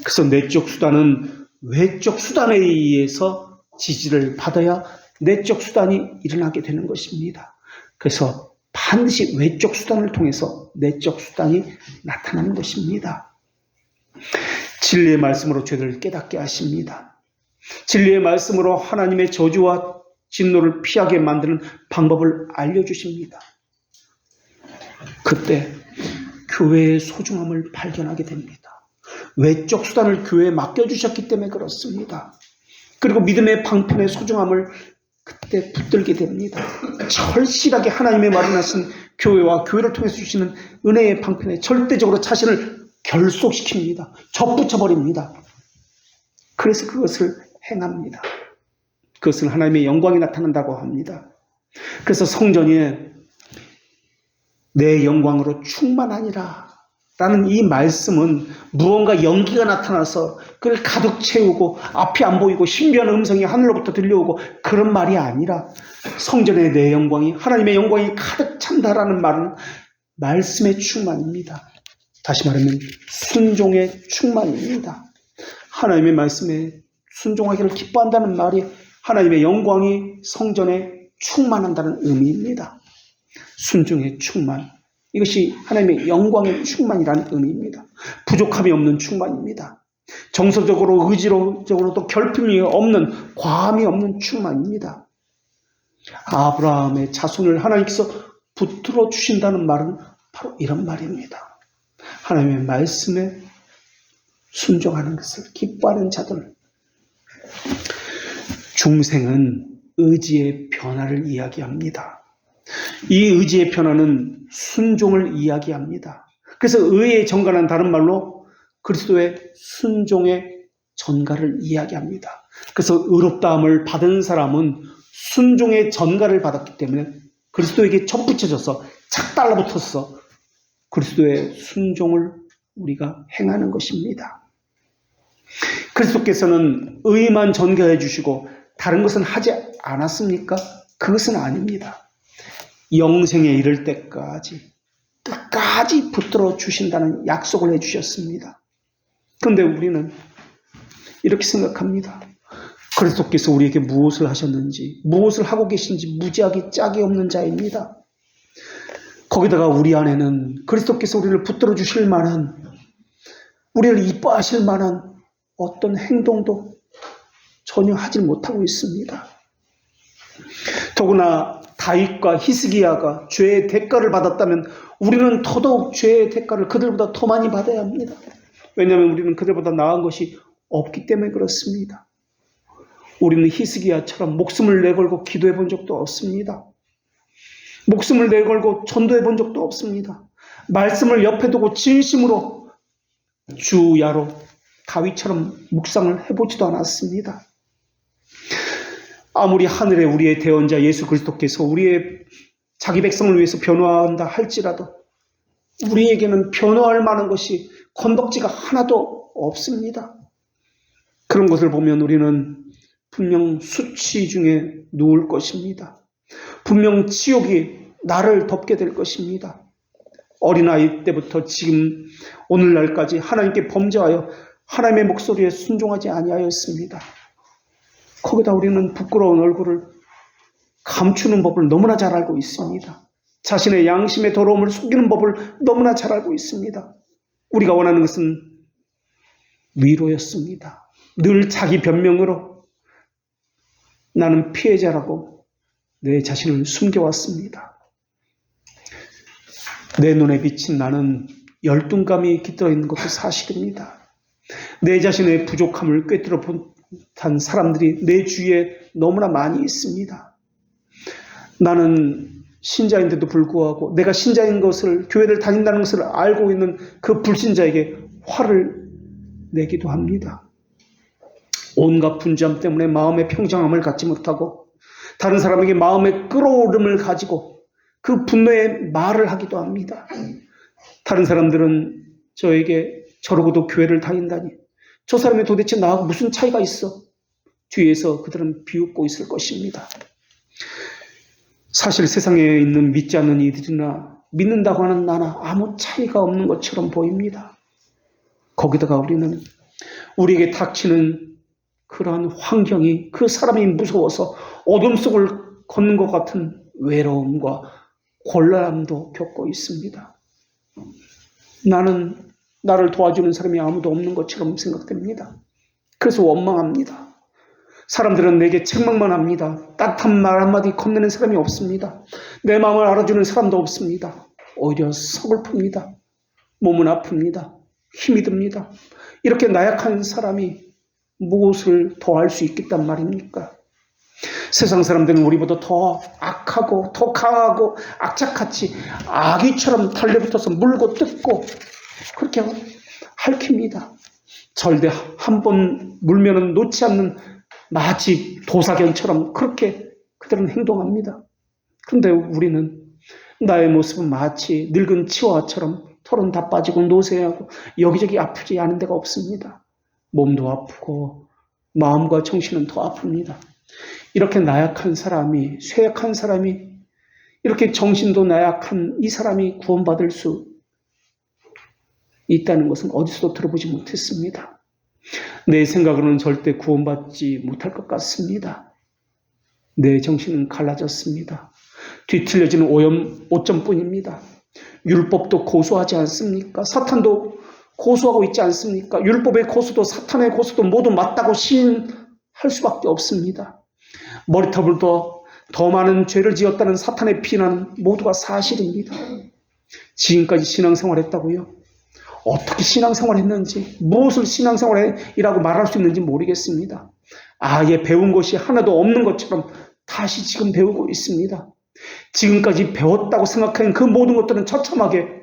Speaker 1: 그래서 내적 수단은 외적 수단에 의해서 지지를 받아야 내적 수단이 일어나게 되는 것입니다. 그래서 반드시 외적 수단을 통해서 내적 수단이 나타나는 것입니다. 진리의 말씀으로 죄를 깨닫게 하십니다. 진리의 말씀으로 하나님의 저주와 진노를 피하게 만드는 방법을 알려주십니다. 그때 교회의 소중함을 발견하게 됩니다. 외적 수단을 교회에 맡겨주셨기 때문에 그렇습니다. 그리고 믿음의 방편의 소중함을 그때 붙들게 됩니다. 절실하게 하나님의 말을 하신 교회와 교회를 통해서 주시는 은혜의 방편에 절대적으로 자신을 결속시킵니다. 접붙여버립니다. 그래서 그것을 행합니다. 그것은 하나님의 영광이 나타난다고 합니다. 그래서 성전에 내 영광으로 충만하니라 라는 이 말씀은 무언가 연기가 나타나서 그걸 가득 채우고 앞이 안 보이고 신비한 음성이 하늘로부터 들려오고 그런 말이 아니라 성전에 내 영광이, 하나님의 영광이 가득 찬다라는 말은 말씀의 충만입니다. 다시 말하면 순종의 충만입니다. 하나님의 말씀에 순종하기를 기뻐한다는 말이 하나님의 영광이 성전에 충만한다는 의미입니다. 순종의 충만. 이것이 하나님의 영광의 충만이라는 의미입니다. 부족함이 없는 충만입니다. 정서적으로, 의지적으로도 결핍이 없는, 과함이 없는 충만입니다. 아브라함의 자손을 하나님께서 붙들어 주신다는 말은 바로 이런 말입니다. 하나님의 말씀에 순종하는 것을 기뻐하는 자들. 중생은 의지의 변화를 이야기합니다. 이 의지의 변화는 순종을 이야기합니다. 그래서 의의 전가는 다른 말로 그리스도의 순종의 전가를 이야기합니다. 그래서 의롭다함을 받은 사람은 순종의 전가를 받았기 때문에 그리스도에게 접붙여져서 착 달라붙어서 그리스도의 순종을 우리가 행하는 것입니다. 그리스도께서는 의만 전가해 주시고 다른 것은 하지 않았습니까? 그것은 아닙니다. 영생에 이를 때까지 끝까지 붙들어 주신다는 약속을 해주셨습니다. 그런데 우리는 이렇게 생각합니다. 그리스도께서 우리에게 무엇을 하셨는지, 무엇을 하고 계신지 무지하게 짝이 없는 자입니다. 거기다가 우리 안에는 그리스도께서 우리를 붙들어 주실 만한, 우리를 이뻐하실 만한 어떤 행동도 전혀 하지 못하고 있습니다. 더구나 다윗과 히스기야가 죄의 대가를 받았다면 우리는 더더욱 죄의 대가를 그들보다 더 많이 받아야 합니다. 왜냐하면 우리는 그들보다 나은 것이 없기 때문에 그렇습니다. 우리는 히스기야처럼 목숨을 내걸고 기도해 본 적도 없습니다. 목숨을 내걸고 전도해 본 적도 없습니다. 말씀을 옆에 두고 진심으로 주야로 다윗처럼 묵상을 해보지도 않았습니다. 아무리 하늘에 우리의 대언자 예수 그리스도께서 우리의 자기 백성을 위해서 변화한다 할지라도 우리에게는 변화할 만한 것이 건덕지가 하나도 없습니다. 그런 것을 보면 우리는 분명 수치 중에 누울 것입니다. 분명 지옥이 나를 덮게 될 것입니다. 어린아이 때부터 지금 오늘날까지 하나님께 범죄하여 하나님의 목소리에 순종하지 아니하였습니다. 거기다 우리는 부끄러운 얼굴을 감추는 법을 너무나 잘 알고 있습니다. 자신의 양심의 더러움을 숨기는 법을 너무나 잘 알고 있습니다. 우리가 원하는 것은 위로였습니다. 늘 자기 변명으로 나는 피해자라고 내 자신을 숨겨왔습니다. 내 눈에 비친 나는 열등감이 깃들어 있는 것도 사실입니다. 내 자신의 부족함을 꿰뚫어 본 사람들이 내 주위에 너무나 많이 있습니다. 나는 신자인데도 불구하고 내가 신자인 것을, 교회를 다닌다는 것을 알고 있는 그 불신자에게 화를 내기도 합니다. 온갖 분주함 때문에 마음의 평정함을 갖지 못하고 다른 사람에게 마음의 끌어오름을 가지고 그 분노의 말을 하기도 합니다. 다른 사람들은 저에게 저러고도 교회를 다닌다니, 저 사람이 도대체 나하고 무슨 차이가 있어? 뒤에서 그들은 비웃고 있을 것입니다. 사실 세상에 있는 믿지 않는 이들이나 믿는다고 하는 나나 아무 차이가 없는 것처럼 보입니다. 거기다가 우리는 우리에게 닥치는 그러한 환경이 그 사람이 무서워서 어둠 속을 걷는 것 같은 외로움과 곤란함도 겪고 있습니다. 나는 나를 도와주는 사람이 아무도 없는 것처럼 생각됩니다. 그래서 원망합니다. 사람들은 내게 책망만 합니다. 따뜻한 말 한마디 건네는 사람이 없습니다. 내 마음을 알아주는 사람도 없습니다. 오히려 서글픕니다. 몸은 아픕니다. 힘이 듭니다. 이렇게 나약한 사람이 무엇을 더 할 수 있겠단 말입니까? 세상 사람들은 우리보다 더 악하고 더 강하고 악착같이 아기처럼 달려붙어서 물고 뜯고 그렇게 핥힙니다. 절대 한 번 물면은 놓지 않는 마치 도사견처럼 그렇게 그들은 행동합니다. 그런데 우리는 나의 모습은 마치 늙은 치와처럼 털은 다 빠지고 노쇠하고 여기저기 아프지 않은 데가 없습니다. 몸도 아프고 마음과 정신은 더 아픕니다. 이렇게 나약한 사람이, 쇠약한 사람이, 이렇게 정신도 나약한 이 사람이 구원받을 수 있다는 것은 어디서도 들어보지 못했습니다. 내 생각으로는 절대 구원받지 못할 것 같습니다. 내 정신은 갈라졌습니다. 뒤틀려지는 오점뿐입니다. 율법도 고소하지 않습니까? 사탄도 고소하고 있지 않습니까? 율법의 고소도 사탄의 고소도 모두 맞다고 시인할 수밖에 없습니다. 머리털을 더 많은 죄를 지었다는 사탄의 비난은 모두가 사실입니다. 지금까지 신앙생활했다고요? 어떻게 신앙생활했는지, 무엇을 신앙생활이라고 말할 수 있는지 모르겠습니다. 아예 배운 것이 하나도 없는 것처럼 다시 지금 배우고 있습니다. 지금까지 배웠다고 생각하는 그 모든 것들은 처참하게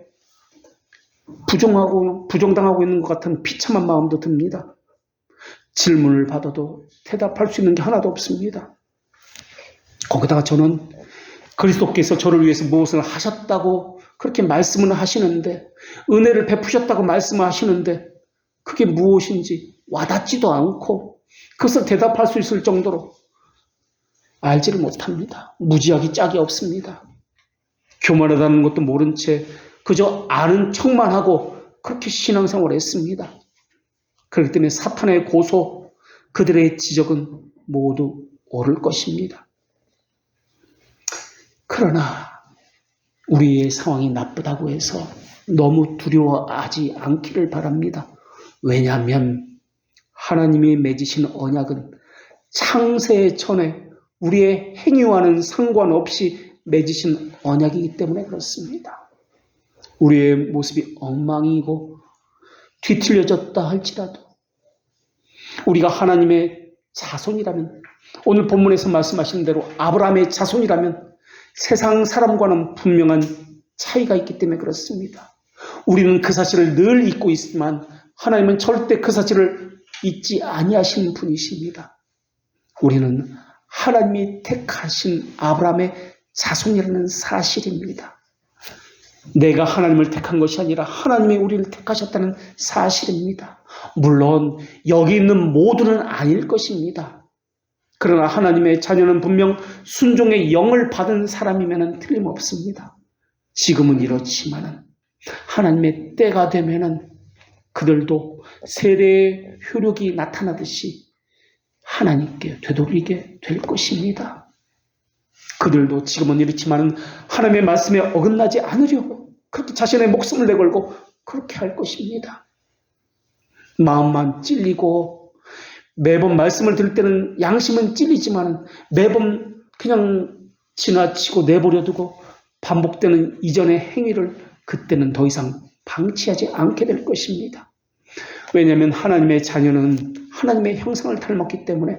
Speaker 1: 부정당하고 있는 것 같은 비참한 마음도 듭니다. 질문을 받아도 대답할 수 있는 게 하나도 없습니다. 거기다가 저는 그리스도께서 저를 위해서 무엇을 하셨다고 그렇게 말씀을 하시는데, 은혜를 베푸셨다고 말씀을 하시는데 그게 무엇인지 와닿지도 않고 그것을 대답할 수 있을 정도로 알지를 못합니다. 무지하기 짝이 없습니다. 교만하다는 것도 모른 채 그저 아는 척만 하고 그렇게 신앙생활을 했습니다. 그렇기 때문에 사탄의 고소, 그들의 지적은 모두 옳을 것입니다. 그러나 우리의 상황이 나쁘다고 해서 너무 두려워하지 않기를 바랍니다. 왜냐하면 하나님이 맺으신 언약은 창세 전에 우리의 행위와는 상관없이 맺으신 언약이기 때문에 그렇습니다. 우리의 모습이 엉망이고 뒤틀려졌다 할지라도 우리가 하나님의 자손이라면, 오늘 본문에서 말씀하신 대로 아브라함의 자손이라면 세상 사람과는 분명한 차이가 있기 때문에 그렇습니다. 우리는 그 사실을 늘 잊고 있지만 하나님은 절대 그 사실을 잊지 아니하시는 분이십니다. 우리는 하나님이 택하신 아브라함의 자손이라는 사실입니다. 내가 하나님을 택한 것이 아니라 하나님이 우리를 택하셨다는 사실입니다. 물론 여기 있는 모두는 아닐 것입니다. 그러나 하나님의 자녀는 분명 순종의 영을 받은 사람이면 틀림없습니다. 지금은 이렇지만은 하나님의 때가 되면은 그들도 세례의 효력이 나타나듯이 하나님께 되돌리게 될 것입니다. 그들도 지금은 이렇지만은 하나님의 말씀에 어긋나지 않으려고 그렇게 자신의 목숨을 내걸고 그렇게 할 것입니다. 마음만 찔리고 매번 말씀을 들을 때는 양심은 찔리지만 매번 그냥 지나치고 내버려두고 반복되는 이전의 행위를 그때는 더 이상 방치하지 않게 될 것입니다. 왜냐하면 하나님의 자녀는 하나님의 형상을 닮았기 때문에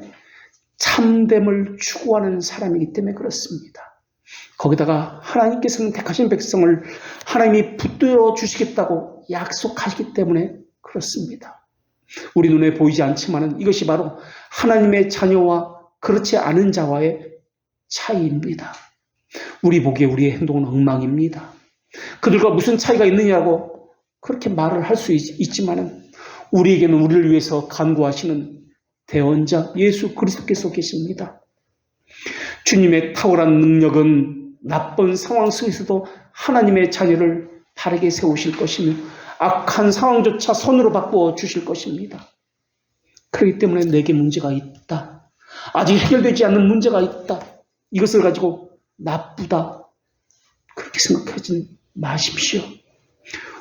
Speaker 1: 참됨을 추구하는 사람이기 때문에 그렇습니다. 거기다가 하나님께서는 택하신 백성을 하나님이 붙들어 주시겠다고 약속하시기 때문에 그렇습니다. 우리 눈에 보이지 않지만 이것이 바로 하나님의 자녀와 그렇지 않은 자와의 차이입니다. 우리 보기에 우리의 행동은 엉망입니다. 그들과 무슨 차이가 있느냐고 그렇게 말을 할 수 있지만 우리에게는 우리를 위해서 간구하시는 대언자 예수 그리스도께서 계십니다. 주님의 탁월한 능력은 나쁜 상황 속에서도 하나님의 자녀를 바르게 세우실 것이며 악한 상황조차 선으로 바꾸어 주실 것입니다. 그렇기 때문에 내게 문제가 있다. 아직 해결되지 않는 문제가 있다. 이것을 가지고 나쁘다. 그렇게 생각하지 마십시오.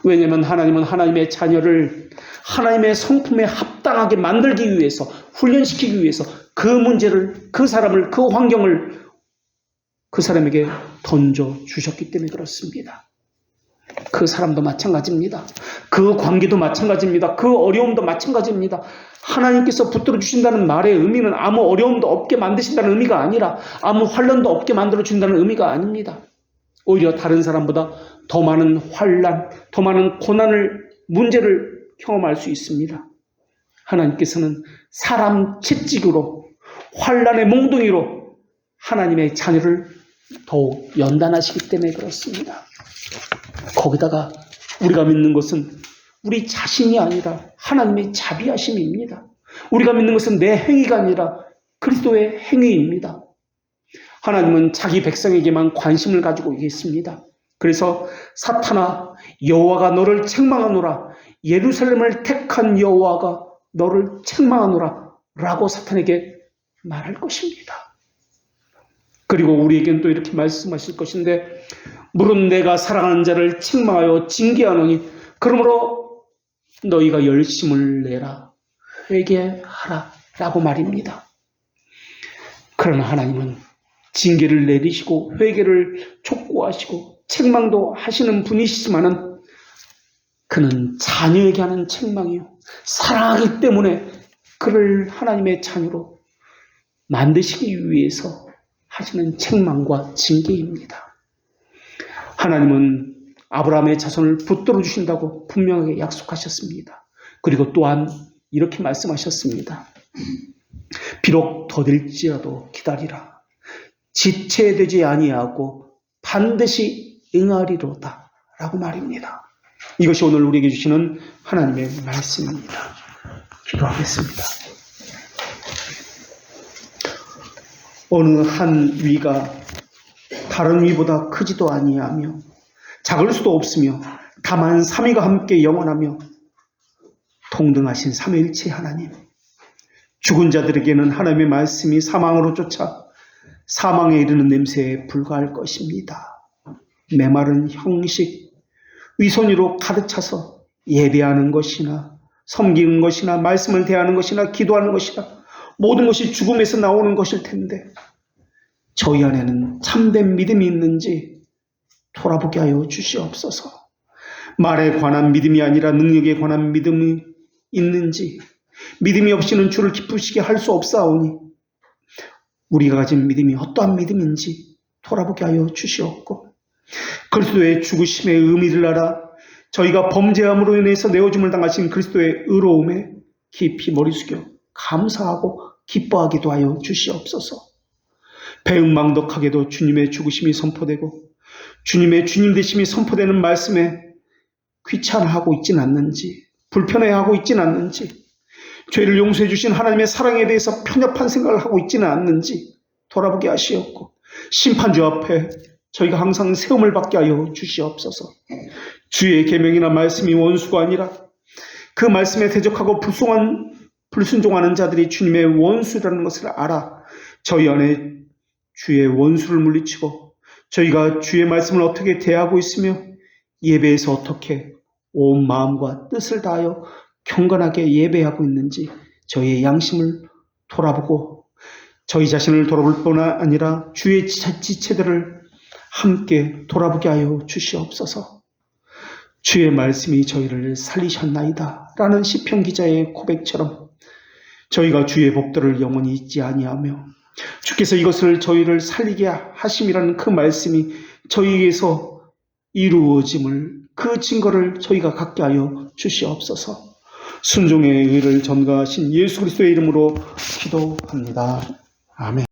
Speaker 1: 왜냐하면 하나님은 하나님의 자녀를 하나님의 성품에 합당하게 만들기 위해서, 훈련시키기 위해서 그 문제를, 그 사람을, 그 환경을 그 사람에게 던져주셨기 때문에 그렇습니다. 그 사람도 마찬가지입니다. 그 관계도 마찬가지입니다. 그 어려움도 마찬가지입니다. 하나님께서 붙들어 주신다는 말의 의미는 아무 어려움도 없게 만드신다는 의미가 아니라 아무 환난도 없게 만들어 준다는 의미가 아닙니다. 오히려 다른 사람보다 더 많은 환난, 더 많은 고난을, 문제를 경험할 수 있습니다. 하나님께서는 사람 채찍으로, 환난의 몽둥이로 하나님의 자녀를 더욱 연단하시기 때문에 그렇습니다. 거기다가 우리가 믿는 것은 우리 자신이 아니라 하나님의 자비하심입니다. 우리가 믿는 것은 내 행위가 아니라 그리스도의 행위입니다. 하나님은 자기 백성에게만 관심을 가지고 계십니다. 그래서 사탄아, 여호와가 너를 책망하노라, 예루살렘을 택한 여호와가 너를 책망하노라 라고 사탄에게 말할 것입니다. 그리고 우리에게는 또 이렇게 말씀하실 것인데, 물은 내가 사랑하는 자를 책망하여 징계하노니 그러므로 너희가 열심을 내라, 회개하라 라고 말입니다. 그러나 하나님은 징계를 내리시고 회개를 촉구하시고 책망도 하시는 분이시지만은 그는 자녀에게 하는 책망이요, 사랑하기 때문에 그를 하나님의 자녀로 만드시기 위해서 하시는 책망과 징계입니다. 하나님은 아브라함의 자손을 붙들어 주신다고 분명하게 약속하셨습니다. 그리고 또한 이렇게 말씀하셨습니다. 비록 더딜지라도 기다리라. 지체되지 아니하고 반드시 응하리로다 라고 말입니다. 이것이 오늘 우리에게 주시는 하나님의 말씀입니다. 기도하겠습니다. 어느 한 위가 다른 위보다 크지도 아니하며 작을 수도 없으며 다만 삼위가 함께 영원하며 동등하신 삼위일체 하나님, 죽은 자들에게는 하나님의 말씀이 사망으로 쫓아 사망에 이르는 냄새에 불과할 것입니다. 메마른 형식, 위선으로 가득 차서 예배하는 것이나 섬기는 것이나 말씀을 대하는 것이나 기도하는 것이나 모든 것이 죽음에서 나오는 것일 텐데 저희 안에는 참된 믿음이 있는지 돌아보게 하여 주시옵소서. 말에 관한 믿음이 아니라 능력에 관한 믿음이 있는지, 믿음이 없이는 주를 기쁘시게 할 수 없사오니 우리가 가진 믿음이 어떠한 믿음인지 돌아보게 하여 주시옵고, 그리스도의 죽으심의 의미를 알아 저희가 범죄함으로 인해서 내어줌을 당하신 그리스도의 의로움에 깊이 머리 숙여 감사하고 기뻐하기도 하여 주시옵소서. 배은망덕하게도 주님의 죽으심이 선포되고 주님의 주님 되심이 선포되는 말씀에 귀찮아하고 있진 않는지, 불편해하고 있진 않는지, 죄를 용서해 주신 하나님의 사랑에 대해서 편협한 생각을 하고 있지는 않는지 돌아보게 하시옵고, 심판주 앞에 저희가 항상 세움을 받게 하여 주시옵소서. 주의 계명이나 말씀이 원수가 아니라 그 말씀에 대적하고 불순종하는 자들이 주님의 원수라는 것을 알아 저희 안에 주의 원수를 물리치고, 저희가 주의 말씀을 어떻게 대하고 있으며 예배에서 어떻게 온 마음과 뜻을 다하여 경건하게 예배하고 있는지 저희의 양심을 돌아보고, 저희 자신을 돌아볼 뿐 아니라 주의 지체들을 함께 돌아보게 하여 주시옵소서. 주의 말씀이 저희를 살리셨나이다 라는 시편 기자의 고백처럼 저희가 주의 법도를 영원히 잊지 아니하며, 주께서 이것을 저희를 살리게 하심이라는 그 말씀이 저희에게서 이루어짐을, 그 증거를 저희가 갖게 하여 주시옵소서. 순종의 의를 전가하신 예수 그리스도의 이름으로 기도합니다. 아멘.